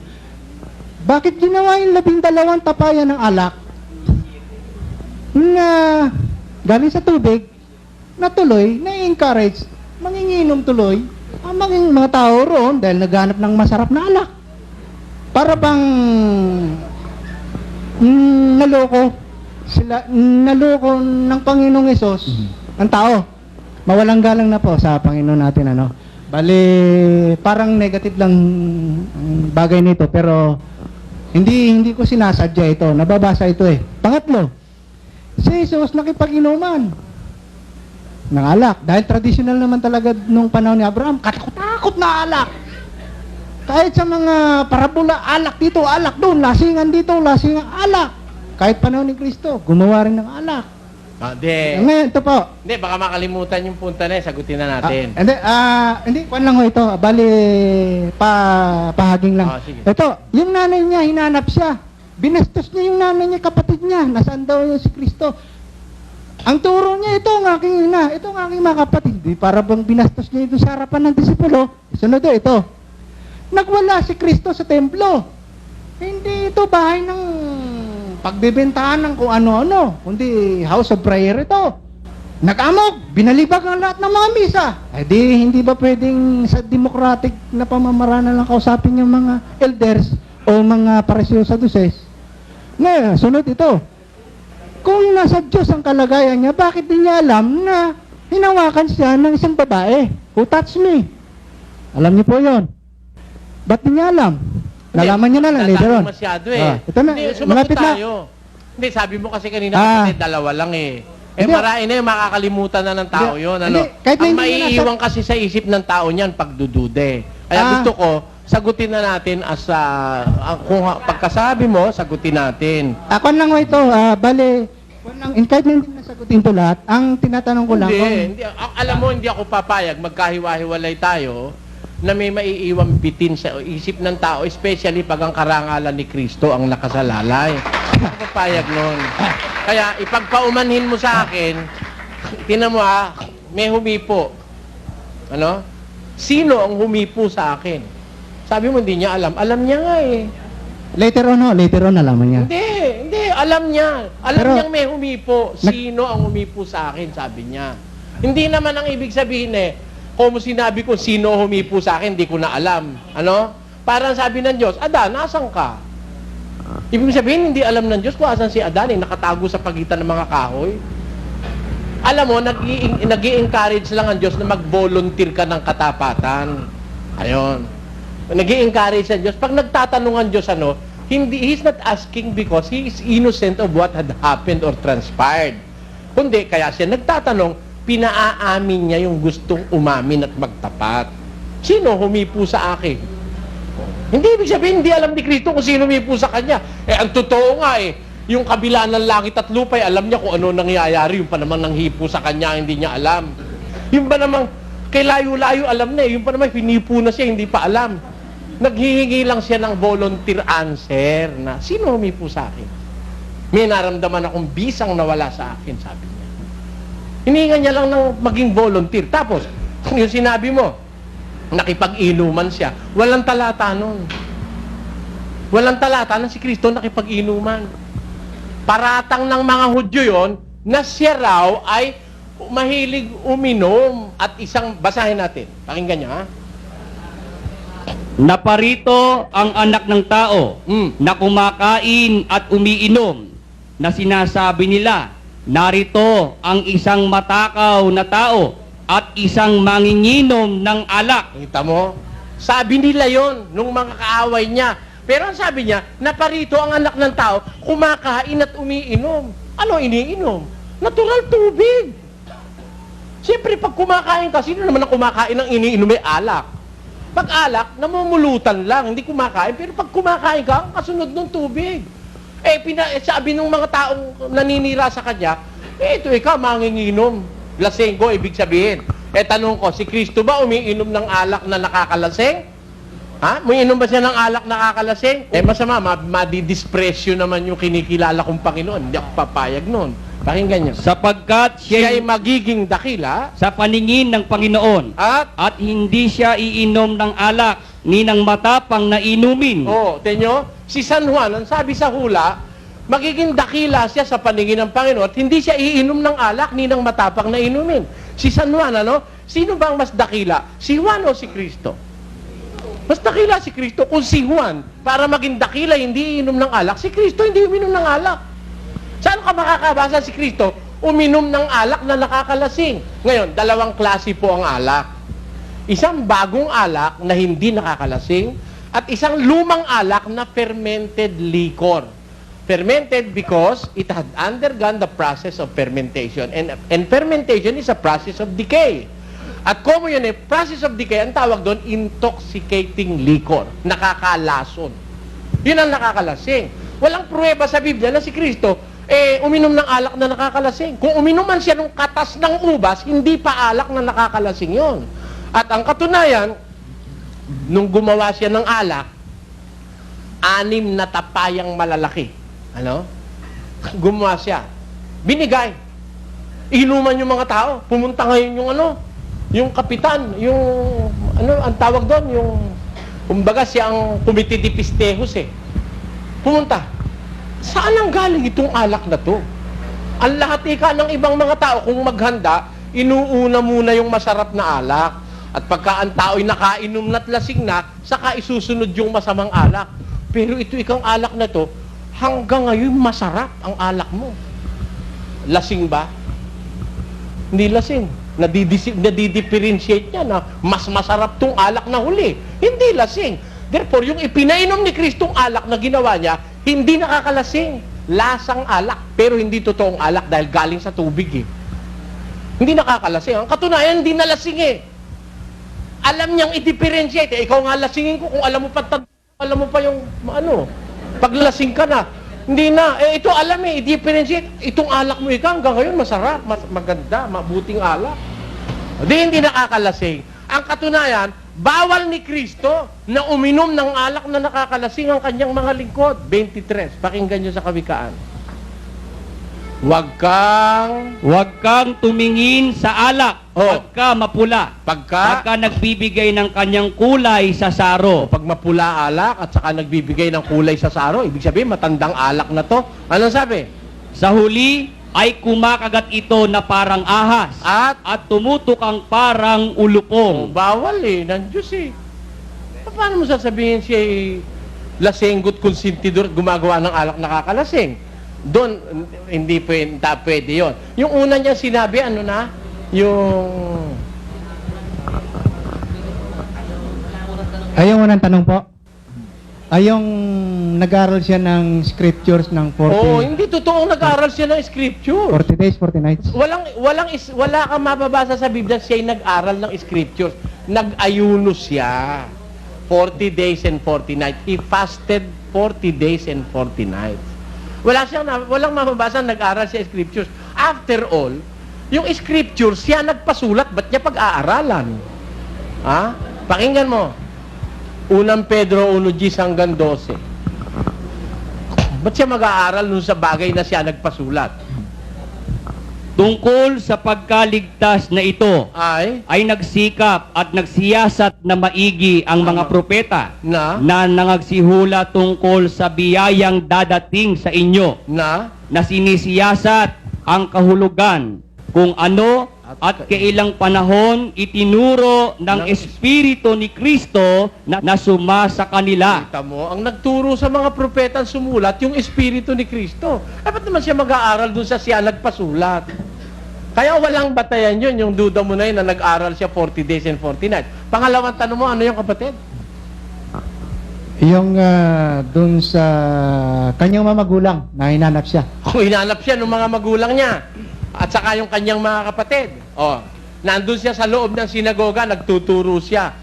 bakit ginawa yung 12 tapayan ng alak na galing sa tubig na tuloy, na-encourage, manginginom tuloy ang mga tao roon dahil naghanap ng masarap na alak? Para bang naloko ng Panginoong Hesus ang tao. Mawalang galang na po sa Panginoon natin, ano. Bali, parang negative lang ang bagay nito, pero hindi ko sinasadya ito. Nababasa ito eh. Pangatlo, si Jesus nakipag-inuman ng alak. Dahil traditional naman talaga nung panahon ni Abraham, katakot na alak. Kahit sa mga parabola, alak dito, alak doon, lasingan dito, lasingan, alak. Kahit panahon ni Kristo, gumawa rin ng alak. Ngayon, ito po. Hindi, baka makalimutan yung punta na sagutin na natin. Hindi, kwan lang ho ito. Bali, pahaging lang. Sige. Ito, yung nanay niya, hinanap siya. Binastos niya yung nanay niya, kapatid niya. Nasaan daw yung si Kristo? Ang turo niya, ito ang aking ina, ito ang aking mga kapatid. Di para bang binastos niya ito sa harapan ng disipulo. Sunod ito. Nagwala si Kristo sa templo. Hindi ito bahay ng pagbibentahan ng kung ano-ano, kundi house of prayer ito. Nag-amok, binalibag ang lahat ng mga misa. Eh di, hindi ba pwedeng sa democratic na pamamaraan lang kausapin yung mga elders o mga paresyo saduces? Ngayon, sunod ito. Kung nasa Diyos ang kalagayan niya, bakit di niya alam na hinawakan siya ng isang babae? Who touched me? Alam niyo po yon. Ba't di niya alam? Nalaman niya na lang later on. Masyado eh. Ito na, Hindi, sumagot malapit na. tayo. Hindi, sabi mo kasi kanina kasi dalawa lang eh. Eh, Hindi. marami na yung makakalimutan na ng tao Hindi. yun. Ano? Hindi. Kahit na Ang hindi mo maiiwan kasi sa isip ng tao niyan, pagdudude. Kaya gusto ko, sagutin na natin as kung pagkasabi mo, sagutin natin. Ako lang ito, bale, kahit na hindi nasagutin to lahat, ang tinatanong ko lang, Hindi. Alam mo, hindi ako papayag, magkahiwa-hiwalay tayo, na may maiiwang bitin sa isip ng tao, especially pag ang karangalan ni Kristo ang nakasalalay. Hindi ako papayag nun. Kaya ipagpaumanhin mo sa akin, tinan mo may humipo. Ano? Sino ang humipo sa akin? Sabi mo, hindi niya alam. Alam niya nga eh. later on nalaman niya. Hindi, alam niya. Alam Pero, niyang may humipo. Sino ang humipo sa akin, sabi niya. Hindi naman ang ibig sabihin kung sinabi ko sino humipo sa akin, hindi ko na alam. Ano? Parang sabi ng Diyos, Adan, nasan ka? Ibig sabihin, hindi alam ng Diyos kung asan si Adan, nakatago sa pagitan ng mga kahoy. Alam mo, nag-i-encourage lang ang Diyos na mag-volunteer ka ng katapatan. Ayun. Nag-i-encourage ang Diyos. Pag nagtatanong ang Diyos, He's not asking because He is innocent of what had happened or transpired. Kundi, kaya siya nagtatanong, pinaaamin niya yung gustong umamin at magtapat. Sino humipo sa akin? Hindi ibig sabihin, hindi alam ni Kristo kung sino humipo sa kanya. Ang totoo nga yung kabila ng langit at lupa, alam niya kung ano nangyayari. Yung pa naman nanghipo sa kanya, hindi niya alam. Yung ba namang, kay layo-layo alam na yung pa naman hinipo na siya, hindi pa alam. Naghihingi lang siya ng volunteer answer na, sino humipo sa akin? May naramdaman akong bisang nawala sa akin, sabi niya. Hininga niya lang ng maging volunteer. Tapos, yung sinabi mo, nakipag-inuman siya. Walang talata nun. Walang talata na si Kristo nakipag-inuman. Paratang ng mga Hudyo yon na siya raw ay mahilig uminom at basahin natin. Pakinggan niyo, Naparito ang anak ng tao na kumakain at umiinom na sinasabi nila, narito ang isang matakaw na tao at isang manginginom ng alak. Kita mo? Sabi nila yon nung mga kaaway niya. Pero ang sabi niya, naparito ang anak ng tao, kumakain at umiinom. Ano iniinom? Natural tubig. Siyempre, pag kumakain ka, sino naman ang kumakain ng iniinom ay alak? Pag alak, namumulutan lang, hindi kumakain. Pero pag kumakain ka, ang kasunod ng tubig. Sabi ng mga taong naninira sa kanya, ito ikaw, manginginom. Lasenggo, ibig sabihin. Tanong ko, si Kristo ba umiinom ng alak na nakakalaseng? Umiinom ba siya ng alak na nakakalaseng? Masama, madidispresyo naman yung kinikilala kong Panginoon. Hindi ako papayag nun. Pakinggan niyo. Sapagkat Siya'y siya magiging dakila sa paningin ng Panginoon at hindi siya iinom ng alak ni ng matapang na inumin. Tenyo, si San Juan, ang sabi sa hula, magiging dakila siya sa paningin ng Panginoon at hindi siya iinom ng alak ni ng matapang na inumin. Si San Juan, sino bang mas dakila? Si Juan o si Kristo? Mas dakila si Kristo. Kung si Juan, para maging dakila, hindi iinom ng alak, si Kristo hindi uminom ng alak. Saan ka makakabasa si Kristo? Uminom ng alak na nakakalasing. Ngayon, dalawang klase po ang alak. Isang bagong alak na hindi nakakalasing at isang lumang alak na fermented liquor. Fermented because it had undergone the process of fermentation. And fermentation is a process of decay. At kung yun process of decay, ang tawag doon, intoxicating liquor. Nakakalason. Yun ang nakakalasing. Walang pruweba sa Biblia na si Kristo uminom ng alak na nakakalasing. Kung uminom man siya ng katas ng ubas, hindi pa alak na nakakalasing yon. At ang katunayan, nung gumawa siya ng alak, 6 na tapayang malalaki. Gumawa siya. Binigay. Inuman yung mga tao. Pumunta ngayon yung kapitan, ang tawag doon, kumbaga siya ang Comité de Pistejos Pumunta. Saan ang galing itong alak na to? Ang lahat ng ibang mga tao, kung maghanda, inuuna muna yung masarap na alak. At pagka ang tao'y nakainom na't lasing na, saka isusunod yung masamang alak. Pero ito ikang alak na to, hanggang ngayon masarap ang alak mo. Lasing ba? Hindi lasing. Nadidifferentiate niya na mas masarap tong alak na huli. Hindi lasing. Therefore, yung ipinainom ni Kristong alak na ginawa niya, hindi nakakalasing. Lasang alak, pero hindi totoong alak dahil galing sa tubig Hindi nakakalasing. Ang katunayan, hindi nalasing Alam niyang i-differentiate. Ikaw nga lasingin ko kung alam mo pa yung paglasing ka na. Hindi na. Ito alam i-differentiate. Itong alak mo hanggang ngayon masarap, maganda, mabuting alak. Hindi nakakalasing. Ang katunayan, bawal ni Kristo na uminom ng alak na nakakalasing ang kanyang mga lingkod. 23. Pakinggan niyo sa Kawikaan. Huwag kang tumingin sa alak pagka mapula. Pagka nagbibigay ng kanyang kulay sa saro. pag mapula alak at saka nagbibigay ng kulay sa saro, ibig sabihin matandang alak na to. Anong sabi? Sa huli ay kumakagat ito na parang ahas at tumutukang parang ulupong. Bawal ng Diyos Paano mo sasabihin siya lasenggot konsentidor at gumagawa ng alak nakakalasing? Doon, hindi pwede yun. Yung una niya sinabi, Yung unang tanong po. Yung nag-aral siya ng scriptures ng 40, hindi totoong nag-aral siya ng scripture. 40 days, 40 nights. Wala kang mababasa sa Biblia siya'y nag-aral ng scriptures. Nag-ayuno siya. 40 days and 40 nights. He fasted 40 days and 40 nights. Walang mababasa nag-aral siya scriptures. After all, yung scriptures, siya nagpasulat, ba't niya pag-aaralan? Pakinggan mo. Unang Pedro 1:10 hanggang 12. Ba't siya mag-aaral nun sa bagay na siya nagpasulat? Tungkol sa pagkaligtas na ito Ay nagsikap at nagsiyasat na maigi ang mga propeta na nangagsihula tungkol sa biyayang dadating sa inyo na sinisiyasat ang kahulugan kung ano at kailang panahon itinuro ng Espiritu ni Kristo na suma sa kanila. Kita mo, ang nagturo sa mga propeta sumulat, yung Espiritu ni Kristo. Ba't naman siya mag-aaral dun sa siya nagpasulat? Kaya walang batayan yun, yung duda mo na yun na nag-aral siya 40 days and 40 nights. Pangalawang tanong mo, ano yung kapatid? Yung dun sa kanyang mga magulang na hinanap siya. Kung hinanap siya ng mga magulang niya, at saka yung kanyang mga kapatid. Nandun siya sa loob ng sinagoga, nagtuturo siya.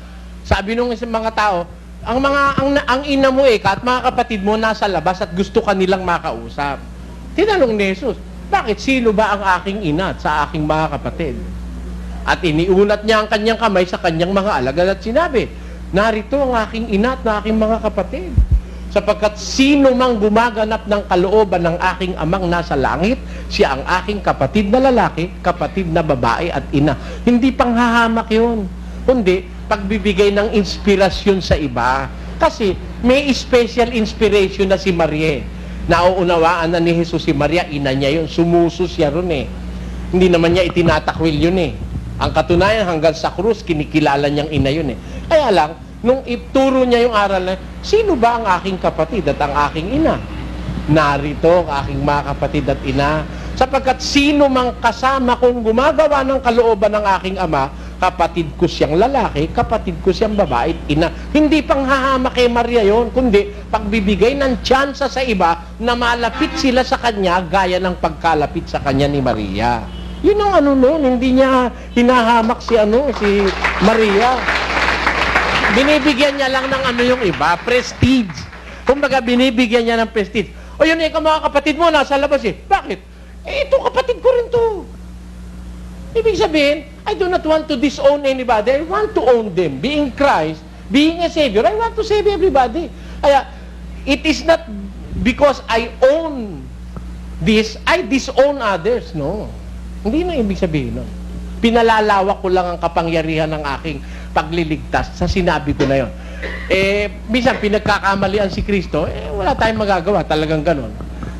Sabi nung mga tao, ang ina mo at mga kapatid mo nasa labas at gusto ka nilang makausap. Tinanong ni Jesus, bakit sino ba ang aking ina at sa aking mga kapatid? At iniunat niya ang kanyang kamay sa kanyang mga alagad at sinabi, narito ang aking ina at aking mga kapatid. Sapagkat sino mang gumaganap ng kalooban ng aking amang nasa langit, siya ang aking kapatid na lalaki, kapatid na babae at ina. Hindi panghahamak yun, kundi pagbibigay ng inspirasyon sa iba. Kasi may special inspiration na si Maria. Nauunawaan na ni Jesus si Maria, ina niya yun, sumuso siya ron Hindi naman niya itinatakwil yun Ang katunayan hanggang sa krus, kinikilala niyang ina yun Kaya lang, nung ituro niya yung aral na, sino ba ang aking kapatid at ang aking ina? Narito ang aking mga kapatid at ina. Sapagkat sino mang kasama kong gumagawa ng kalooban ng aking ama, kapatid ko siyang lalaki, kapatid ko siyang babae at ina. Hindi panghahamak kay Maria yon, kundi pagbibigay ng tsansa sa iba na malapit sila sa kanya gaya ng pagkalapit sa kanya ni Maria. Yun ang hindi niya hinahamak si Maria. Binibigyan niya lang ng yung iba, prestige. Kumbaga, binibigyan niya ng prestige. O yun mga kapatid mo, nasa labas Bakit? Ito kapatid ko rin to. Ibig sabihin, I do not want to disown anybody. I want to own them. Being Christ, being a Savior, I want to save everybody. Kaya, it is not because I own this, I disown others. No. Hindi na ibig sabihin nun. Pinalalawak ko lang ang kapangyarihan ng aking pagliligtas sa sinabi ko na yon. Minsan pinagkakamalian si Kristo, wala tayong magagawa, talagang ganon.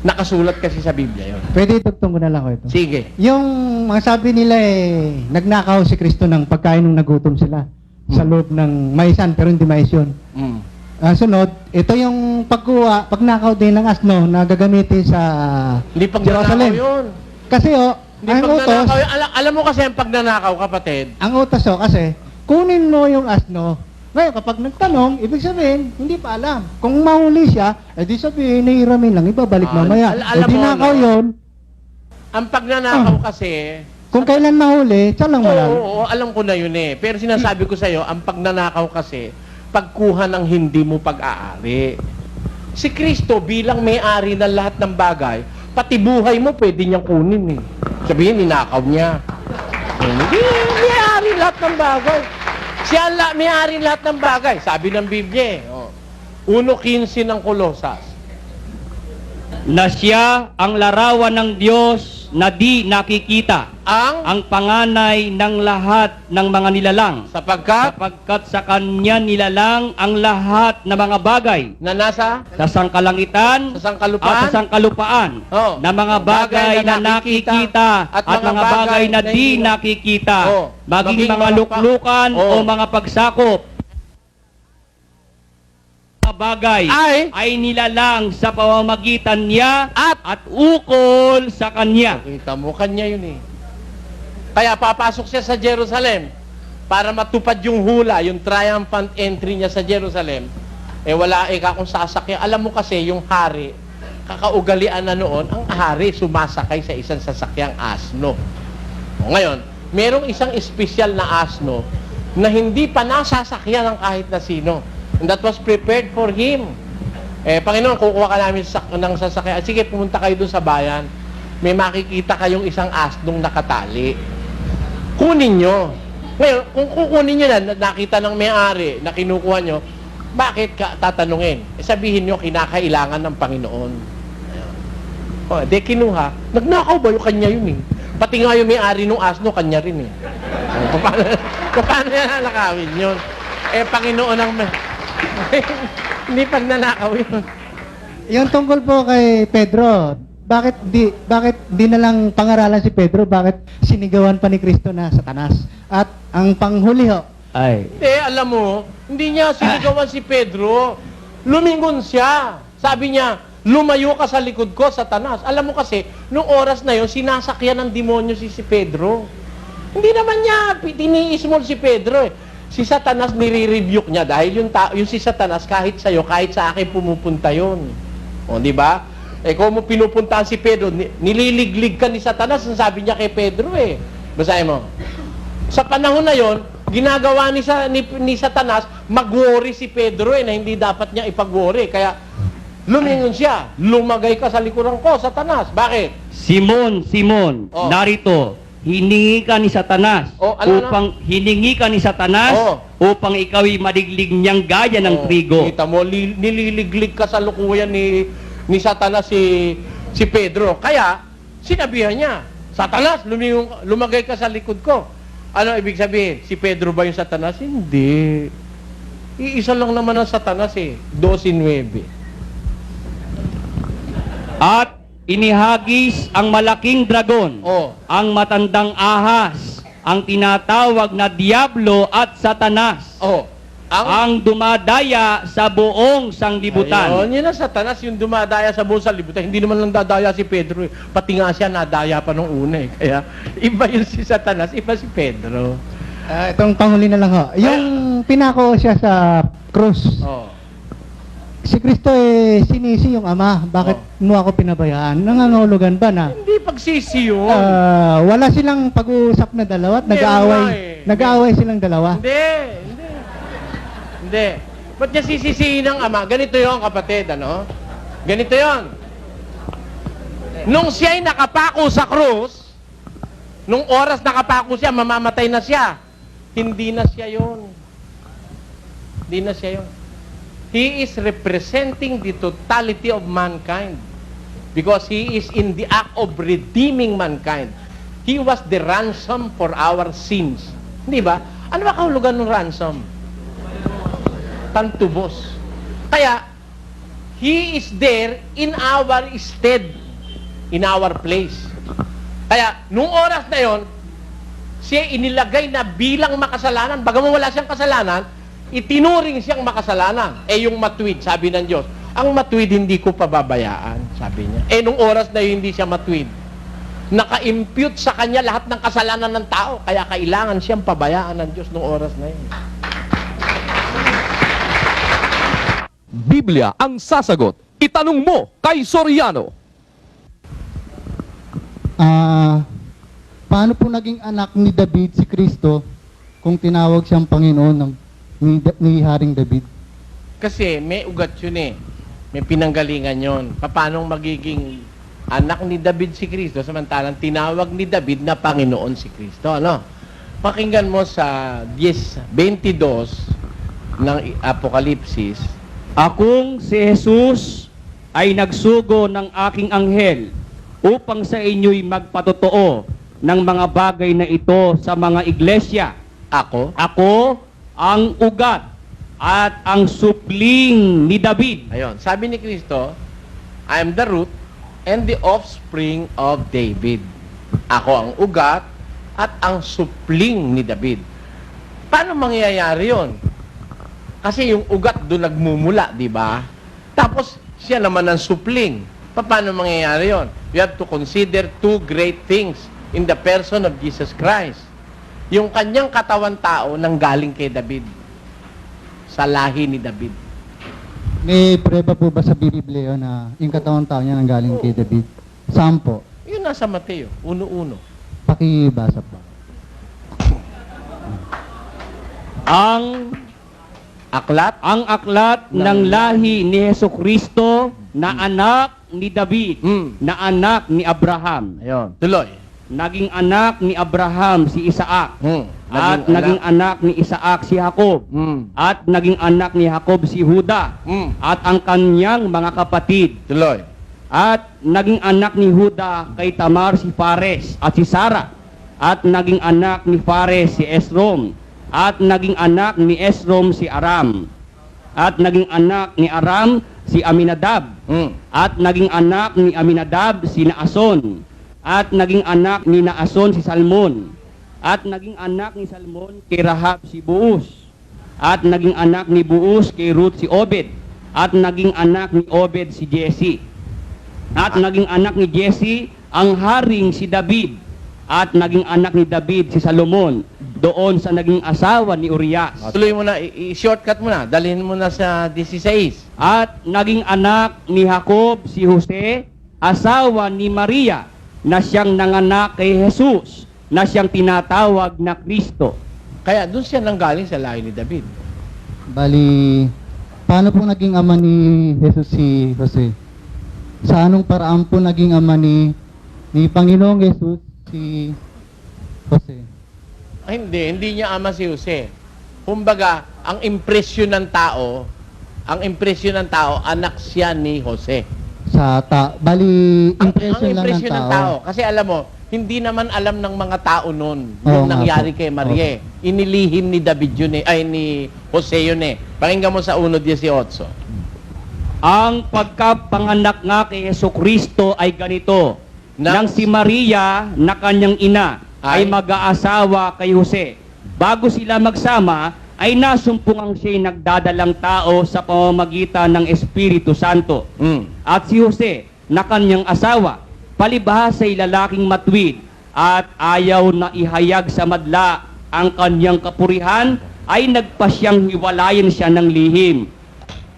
Nakasulat kasi sa Biblia yon. Pwede itugtong ko na lang ho ito. Sige. Yung mga sabi nila nagnakaw si Kristo ng pagkain nung nagutom sila sa loob ng maisan pero hindi mais yun. Sunod, ito yung pagnakaw din ng asno na gagamitin sa Hindi pagnanakaw yun. Kasi Hindi ang utos, pagnanakaw yun. Alam mo kasi ang pagnanakaw, kapatid, ang utos kasi, kunin mo yung asno. Ngayon, kapag nagtanong, ibig sabihin, hindi pa alam. Kung mahuli siya, edi sabihin, nahiramin lang, ibabalik mamaya. alam mo, Dinakaw no? yun, ang pagnanakaw kasi, kung kailan mahuli, siya lang malalo. oo, alam ko na yun eh. Pero sinasabi ko sa'yo, ang pagnanakaw kasi, pagkuha ng hindi mo pag-aari. Si Kristo bilang may-ari ng lahat ng bagay, pati buhay mo pwede niyang kunin eh. Sabihin, ninakaw niya. Hindi, may-ari lahat ng bagay. Siya may-ari lahat ng bagay. Sabi ng Biblia eh. 1:15 ng Kolosas. Na siya ang larawan ng Diyos na di nakikita, ang panganay ng lahat ng mga nilalang, Sapagkat sa Kanya nilalang ang lahat ng mga bagay na nasa sa sangkalangitan sa sangkalupaan, at sa sangkalupaan, Oo. na mga bagay na nakikita at mga bagay na di nakikita, Oo. maging mga mga luklukan Oo. o mga pagsakop, mga bagay ay nilalang sa pamamagitan niya at ukol sa Kanya. Kita mo, kanya yun eh. Kaya papasok siya sa Jerusalem para matupad yung hula, yung triumphant entry niya sa Jerusalem. Wala kung sasakyan. Alam mo kasi, yung hari, kakaugalian na noon, ang hari sumasakay sa isang sasakyang asno. Ngayon, merong isang espesyal na asno na hindi pa nasasakyan ng kahit na sino. And that was prepared for him. Panginoon, kukuha ka namin ng sasakyan. Sige, pumunta kayo doon sa bayan. May makikita kayong isang asnong nakatali. Kunin nyo. Ngayon, kung kukunin nyo na, nakita ng may-ari, na kinukuha nyo, bakit ka tatanungin? Sabihin nyo, kinakailangan ng Panginoon. Kinuha. Nagnakaw ba yung kanya yun eh? Pati nga yung may-ari ng asno, kanya rin eh. Paano yan nakawin yun? Panginoon ang... Hindi pagnanakaw yun. Yung tungkol po kay Pedro, bakit di na lang pangaralan si Pedro, bakit sinigawan pa ni Kristo na Satanas? At ang panghuli Alam mo, hindi niya sinigawan si Pedro. Lumingon siya. Sabi niya, lumayo ka sa likod ko, Satanas. Alam mo kasi, nung oras na yun, sinasakyan ng demonyo si Pedro. Hindi naman niya tiniis mo si Pedro eh. Si Satanas nire-rebuke niya dahil yung si Satanas kahit sa'yo, kahit sa akin pumupunta yun. Di ba? Kung mo pinupuntahan si Pedro, nililiglig ka ni Satanas, ang sabi niya kay Pedro eh. Basahin mo. Sa panahon na yon, ginagawa ni Satanas, mag-worry si Pedro na hindi dapat niya ipag-worry. Kaya lumingon siya, lumagay ka sa likuran ko, Satanas. Bakit? Simon, narito, hiningi ka ni Satanas upang ikaw ay madiglig niyang gaya ng trigo. Kita mo, nililiglig ka sa lukuyan ni Satanas si Pedro. Kaya, sinabihan niya, Satanas, lumagay ka sa likod ko. Ano ibig sabihin? Si Pedro ba yung Satanas? Hindi. Iisa lang naman ang Satanas 12:9. At inihagis ang malaking dragon, ang matandang ahas, ang tinatawag na Diablo at Satanas, ang dumadaya sa buong sanglibutan. Ayun, yun ang Satanas, yung dumadaya sa buong sanglibutan. Hindi naman lang dadaya si Pedro. Pati nga siya nadaya pa nung una eh. Kaya iba yun si Satanas, iba si Pedro. Itong panghuli na lang ho. Yung pinako siya sa krus. Si Kristo sinisi yung Ama. Bakit mo ako pinabayaan? Nangangahulugan ba na? Hindi pagsisi yun. Wala silang pag-uusap na dalawa at nag-aaway silang dalawa. Hindi. Ba't niya sisisihin ng Ama? Ganito yun, kapatid, ano? Ganito yun. Nung siya'y nakapako sa krus, nung oras nakapako siya, mamamatay na siya. Hindi na siya yun. Hindi na siya yun. He is representing the totality of mankind because he is in the act of redeeming mankind. He was the ransom for our sins. Hindi ba? Ano ba kahulugan ng ransom? Pantubos. Kaya, He is there in our stead, in our place. Kaya, nung oras na yon, siya inilagay na bilang makasalanan. Bagaman wala siyang kasalanan, itinuring siyang makasalanan. Yung matuwid, sabi ng Diyos, ang matuwid hindi ko pababayaan, sabi niya. Nung oras na yun, hindi siya matuwid. Naka-impute sa kanya lahat ng kasalanan ng tao, kaya kailangan siyang pabayaan ng Diyos nung oras na yun. Biblia ang sasagot. Itanong mo kay Soriano. Paano po naging anak ni David si Kristo kung tinawag siyang Panginoon ni Haring David? Kasi may ugat yun eh. May pinanggalingan yon. Paano magiging anak ni David si Kristo samantalang tinawag ni David na Panginoon si Kristo? Ano? Pakinggan mo sa 10:22 ng Apokalipsis. Akong si Jesus ay nagsugo ng aking anghel upang sa inyo'y magpatotoo ng mga bagay na ito sa mga iglesia. Ako? Ako ang ugat at ang supling ni David. Ayun. Sabi ni Kristo, I am the root and the offspring of David. Ako ang ugat at ang supling ni David. Paano mangyayari yon? Kasi yung ugat doon nagmumula, di ba? Tapos, siya naman ang supling. Paano mangyayari yon? You have to consider two great things in the person of Jesus Christ. Yung kanyang katawan tao nang galing kay David. Sa lahi ni David. May prueba po ba sa Biblia na yung katawan tao niya nanggaling kay David? Saan po? Yun nasa Mateo, 1:1. Pakibasa po. Ang aklat ng lahi ni Hesukristo na anak ni David, na anak ni Abraham. Ayun. Tuloy. Naging anak ni Abraham si Isaac. At naging anak ni Isaac si Jacob. At naging anak ni Jacob si Huda. At ang kanyang mga kapatid. Tuloy. At naging anak ni Huda kay Tamar si Fares at si Sara. At naging anak ni Fares si Esrom. At naging anak ni Esrom si Aram. At naging anak ni Aram si Aminadab. At naging anak ni Aminadab si Naason. At naging anak ni Naason si Salmon. At naging anak ni Salmon kay Rahab si Buus. At naging anak ni Buus kay Ruth si Obed. At naging anak ni Obed si Jesse. At naging anak ni Jesse ang haring si David. At naging anak ni David si Salomon doon sa naging asawa ni Urias. Tuloy mo na, i-shortcut mo na. Dalhin mo na sa 16. At naging anak ni Jacob si Jose, asawa ni Maria, na siyang nanganak kay Jesus, na siyang tinatawag na Kristo. Kaya doon siya nanggaling sa lahi ni David. Bali, paano po naging ama ni Jesus si Jose? Sa anong paraan po naging ama ni Panginoong Jesus si Jose? Ay, hindi niya ama si Jose. Kumbaga, ang impresyon ng tao, anak siya ni Jose. Bali, impression ang lang impression ng ng tao. Kasi alam mo, hindi naman alam ng mga tao noon Oo yung nga nangyari po. kay Maria. Inilihim ni David yun ni Jose yun eh. Pakinggan mo sa 1:18. Ang pagkapanganak nga kay Jesucristo ay ganito, nang si Maria na kanyang ina ay mag-aasawa kay Jose. Bago sila magsama, ay nasumpungang siya'y nagdadalang tao sa pamamagitan ng Espiritu Santo. At si Jose, na kanyang asawa, palibhas ay lalaking matwid at ayaw na ihayag sa madla ang kanyang kapurihan, ay nagpasyang hiwalayan siya ng lihim.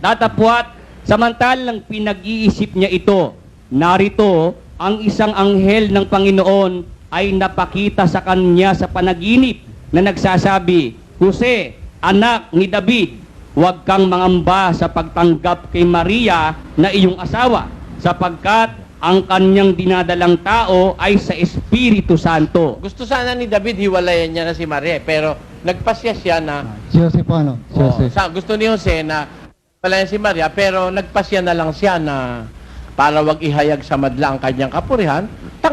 Datapwat, samantalang pinag-iisip niya ito, narito ang isang anghel ng Panginoon ay napakita sa kanya sa panaginip na nagsasabi, Jose, anak ni David, huwag kang mangamba sa pagtanggap kay Maria na iyong asawa, sapagkat ang kanyang dinadalang tao ay sa Espiritu Santo. Gusto sana ni David hiwalayan niya na si Maria, pero nagpasya siya na Si Jose po ano? Si Jose. gusto ni Jose na hiwalayan si Maria, pero nagpasya na lang siya na para wag ihayag sa madla ang kanyang kapurihan,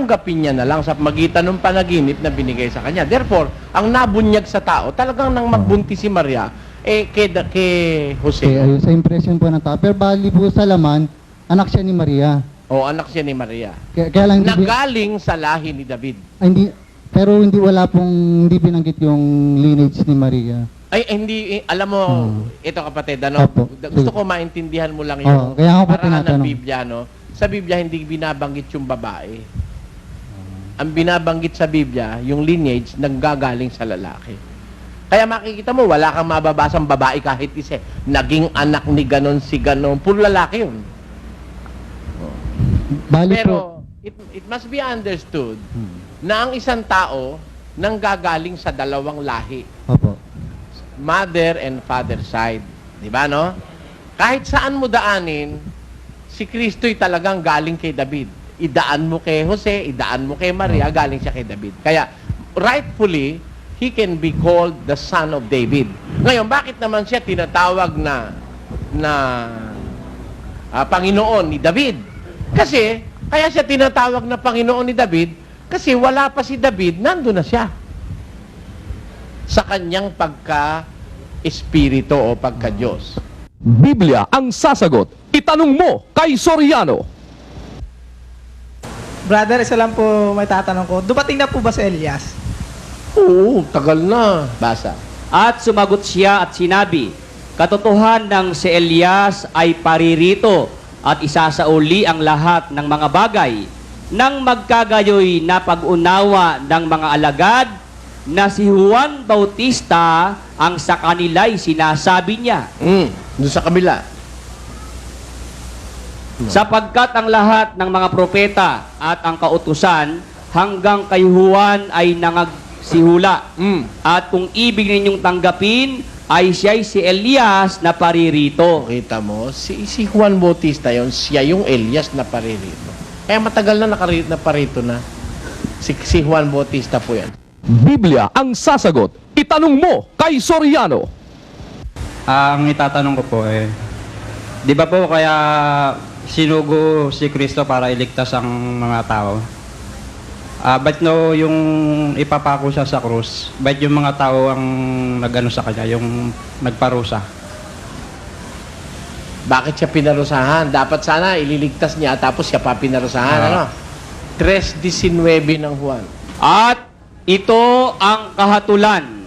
tatanggapin niya na lang sa magitan ng panaginip na binigay sa kanya. Therefore, ang nabunyag sa tao, talagang nang magbuntis si Maria, kay Jose. Kaya sa impression po ng tao. Pero bali po sa laman, anak siya ni Maria. O anak siya ni Maria. Kaya lang Nagaling sa lahi ni David. pero hindi binanggit yung lineage ni Maria. Ay, hindi, alam mo, ito kapatid, ano, Opo. gusto ko maintindihan mo lang Oo, yung kaya ako po paraan ng tinatanong. Biblia, no? Sa Biblia, hindi binabanggit yung babae. Ang binabanggit sa Biblia, yung lineage, naggagaling sa lalaki. Kaya makikita mo, wala kang mababasang babae kahit isa. Naging anak ni ganon si ganon. Puro lalaki yun. Bali po, Pero, it must be understood na ang isang tao nanggagaling sa dalawang lahi. opo. Mother and father side. Di ba, no? Kahit saan mo daanin, si Kristo'y talagang galing kay David. Idaan mo kay Jose, idaan mo kay Maria, galing siya kay David. Kaya, rightfully, he can be called the son of David. Ngayon, bakit naman siya tinatawag na Panginoon ni David? Kasi, kaya siya tinatawag na Panginoon ni David, kasi wala pa si David, nandun na siya sa kanyang pagka-espiritu o pagka-Diyos. Biblia ang sasagot. Itanong mo kay Soriano. Brother, isa lang po may tatanong ko. Dumating na po ba si Elias? Oo, tagal na. Basa. At sumagot siya at sinabi, katotohanan ng si Elias ay paririto at isasauli ang lahat ng mga bagay nang magkagayoy na pag-unawa ng mga alagad na si Juan Bautista ang sa kanila'y sinasabi niya. Doon sa kabila. Sapagkat ang lahat ng mga propeta at ang kautusan hanggang kay Juan ay nangagsihula. At kung ibig ninyong tanggapin, ay siya'y si Elias na paririto. Kita mo, si Juan Bautista yon, siya yung Elias na paririto. Kaya matagal na naparito na. Si Juan Bautista po yan. Biblia ang sasagot. Itanong mo kay Soriano. Ang itatanong ko po di ba po kaya sinugo si Kristo para iligtas ang mga tao? Ba't no yung ipapako siya sa krus? Ba't yung mga tao ang nagano sa kanya, yung nagparusa? Bakit siya pinarusahan? Dapat sana ililigtas niya tapos siya pa pinarusahan. Ano? 3:19 ng Juan. At ito ang kahatulan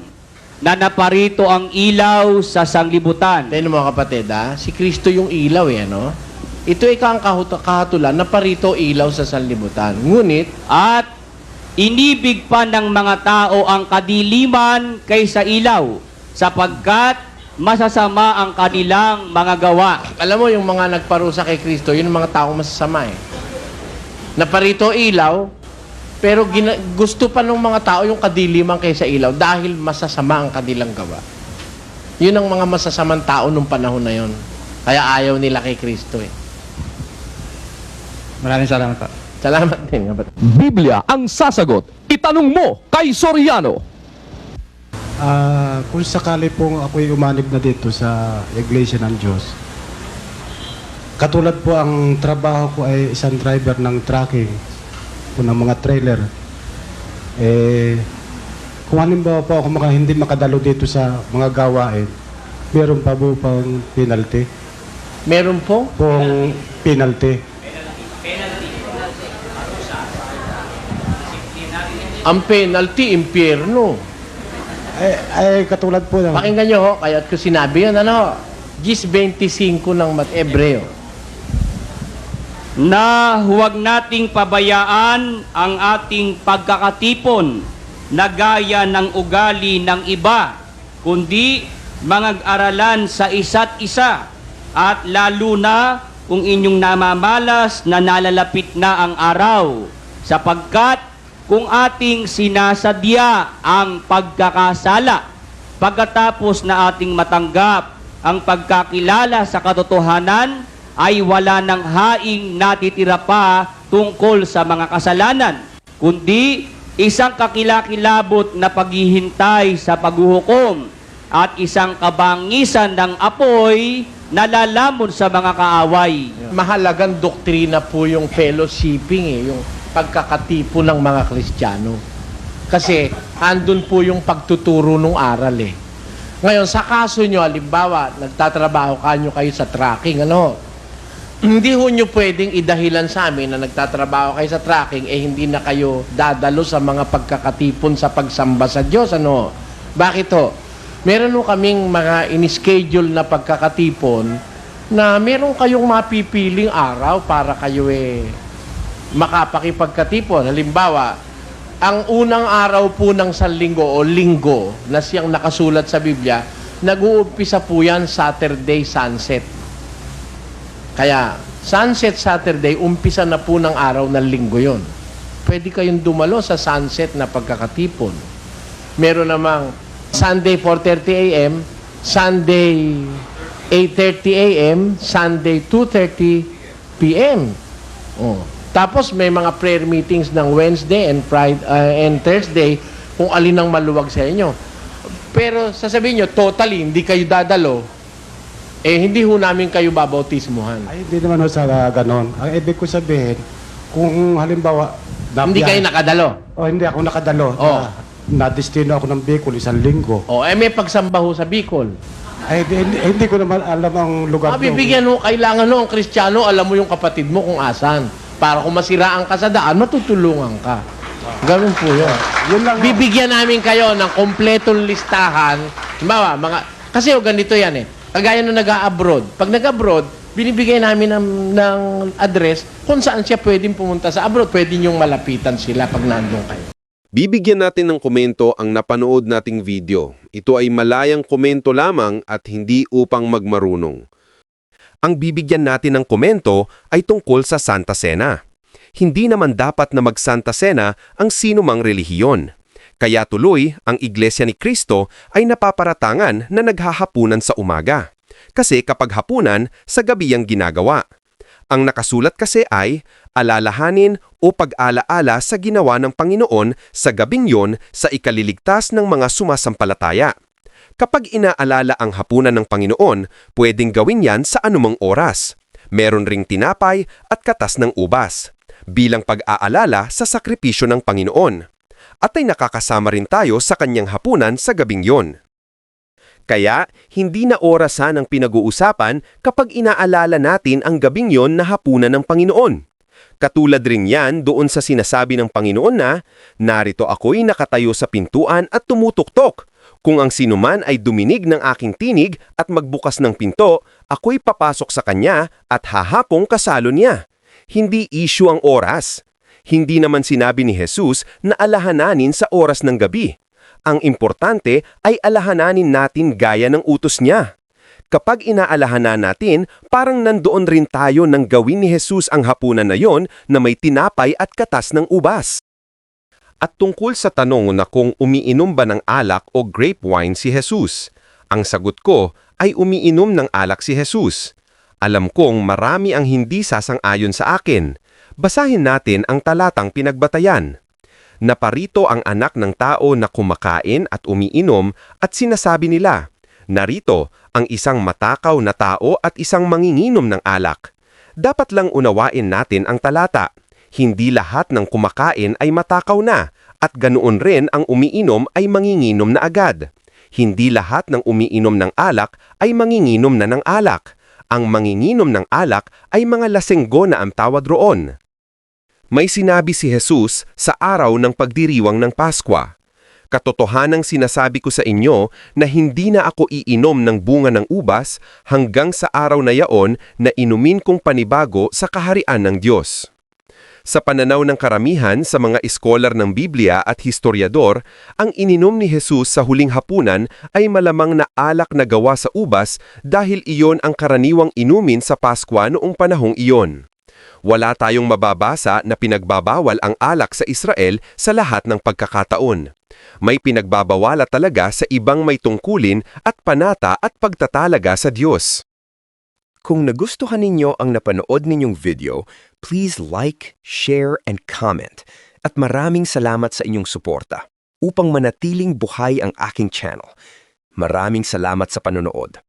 na naparito ang ilaw sa sanglibutan. Tignan mo mga kapatid, si Kristo yung ilaw ano? Ito ay ang kahatulan na parito ilaw sa sanlibutan. Ngunit, At inibig pa ng mga tao ang kadiliman kaysa ilaw, sapagkat masasama ang kanilang mga gawa. alam mo yung mga nagparusa kay Kristo, yun ang mga taong masasama Naparito ilaw, pero gusto pa ng mga tao yung kadiliman kaysa ilaw dahil masasama ang kanilang gawa. Yun ang mga masasamang tao nung panahon na yun. Kaya ayaw nila kay Kristo Maraming salamat po. Salamat din. Biblia ang sasagot. Itanong mo kay Soriano. Kung sakali pong ako'y umanib na dito sa Iglesia ng Diyos, katulad po ang trabaho ko ay isang driver ng trucking po ng mga trailer. Kung halimbawa po ako hindi makadalo dito sa mga gawain, meron pa po pang penalty? Meron po? Pong penalty. Ang penalty, impyerno. Ay katulad po ng... Pakinggan nyo, kaya ko sinabi yun, Gis 25 ng Ebreo. Na huwag nating pabayaan ang ating pagkakatipon na gaya ng ugali ng iba, kundi mangag-aralan sa isa't isa, at lalo na kung inyong namamalas na nalalapit na ang araw, sapagkat kung ating sinasadya ang pagkakasala, pagkatapos na ating matanggap ang pagkakilala sa katotohanan, ay wala ng haing natitira pa tungkol sa mga kasalanan, kundi isang kakilakilabot na paghihintay sa paghuhukom at isang kabangisan ng apoy na lalamon sa mga kaaway. Mahalagang doktrina po yung fellowshipping pagkakatipo ng mga Kristiyano. Kasi andun po yung pagtuturo ng aral eh. Ngayon, sa kaso nyo, halimbawa, nagtatrabaho kayo sa tracking, hindi ho nyo pwedeng idahilan sa amin na nagtatrabaho kayo sa tracking, hindi na kayo dadalo sa mga pagkakatipon sa pagsamba sa Diyos, Bakit ho? Meron ho kaming mga in-schedule na pagkakatipon na meron kayong mapipiling araw para kayo makapakipagkatipon. Halimbawa, ang unang araw po ng Sanlinggo o Linggo na siyang nakasulat sa Biblia, nag-uumpisa po yan Saturday sunset. Kaya, sunset Saturday, umpisa na po ng araw ng Linggo yon. Pwede kayong dumalo sa sunset na pagkakatipon. Meron namang Sunday 4:30 a.m., Sunday 8:30 a.m., Sunday 2:30 p.m. Tapos may mga prayer meetings ng Wednesday and Friday and Thursday kung alin ang maluwag sa inyo. Pero sasabihin nyo, totally, hindi kayo dadalo, hindi ho namin kayo babautismuhan. Ay, hindi naman ho sa ganon. Ang ibig ko sabihin, kung halimbawa... Hindi kayo nakadalo? Hindi ako nakadalo. Na-destino ako ng Bicol, 1 linggo. May pagsamba ho sa Bicol. Ay, hindi ko naman alam ang lugar doon. Bibigyan ho, kailangan ho, ang Kristiyano, alam mo yung kapatid mo kung asan. Para kung masiraan ka sa daan, matutulungan ka. Ganun po yun. Yun lang. Bibigyan namin kayo ng kompletong listahan. Halimbawa, kasi ganito yan Kagaya nung nag-abroad. Pag nag-abroad, binibigay namin ng address kung saan siya pwedeng pumunta sa abroad. Pwede niyong malapitan sila pag nandun kayo. Bibigyan natin ng komento ang napanood nating video. Ito ay malayang komento lamang at hindi upang magmarunong. Ang bibigyan natin ng komento ay tungkol sa Santa Cena. Hindi naman dapat na mag-Santa Cena ang sinumang relihiyon. Kaya tuloy, ang Iglesia ni Cristo ay napaparatangan na naghahapunan sa umaga. Kasi kapag hapunan, sa gabi ang ginagawa. Ang nakasulat kasi ay alalahanin o pag-alaala sa ginawa ng Panginoon sa gabing yon sa ikaliligtas ng mga sumasampalataya. Kapag inaalala ang hapunan ng Panginoon, pwedeng gawin yan sa anumang oras. Meron ring tinapay at katas ng ubas, bilang pag-aalala sa sakripisyo ng Panginoon. At ay nakakasama rin tayo sa kanyang hapunan sa gabing yon. Kaya, hindi na orasan ang pinag-uusapan kapag inaalala natin ang gabing yon na hapunan ng Panginoon. Katulad rin yan doon sa sinasabi ng Panginoon na, narito ako'y nakatayo sa pintuan at tumutuktok. Kung ang sinuman ay duminig ng aking tinig at magbukas ng pinto, ako'y papasok sa kanya at hahapong kasalo niya. Hindi issue ang oras. Hindi naman sinabi ni Jesus na alahananin sa oras ng gabi. Ang importante ay alahananin natin gaya ng utos niya. Kapag inaalahanan natin, parang nandoon rin tayo nang gawin ni Jesus ang hapunan na yon na may tinapay at katas ng ubas. At tungkol sa tanong na kung umiinom ba ng alak o grape wine si Jesus, ang sagot ko ay umiinom ng alak si Jesus. Alam kong marami ang hindi sasang-ayon sa akin. Basahin natin ang talatang pinagbatayan. Naparito ang anak ng tao na kumakain at umiinom at sinasabi nila, narito ang isang matakaw na tao at isang manginginom ng alak. Dapat lang unawain natin ang talata. Hindi lahat ng kumakain ay matakaw na at ganoon rin ang umiinom ay manginginom na agad. Hindi lahat ng umiinom ng alak ay manginginom na ng alak. Ang manginginom ng alak ay mga lasenggo na ang tawag roon. May sinabi si Jesus sa araw ng pagdiriwang ng Paskwa. Katotohanang sinasabi ko sa inyo na hindi na ako iinom ng bunga ng ubas hanggang sa araw na yaon na inumin kong panibago sa kaharian ng Diyos. Sa pananaw ng karamihan sa mga iskolar ng Biblia at historiador, ang ininom ni Jesus sa huling hapunan ay malamang na alak na gawa sa ubas dahil iyon ang karaniwang inumin sa Paskwa noong panahong iyon. Wala tayong mababasa na pinagbabawal ang alak sa Israel sa lahat ng pagkakataon. May pinagbabawala talaga sa ibang may tungkulin at panata at pagtatalaga sa Diyos. Kung nagustuhan ninyo ang napanood ninyong video, please like, share, and comment. At maraming salamat sa inyong suporta upang manatiling buhay ang aking channel. Maraming salamat sa panonood.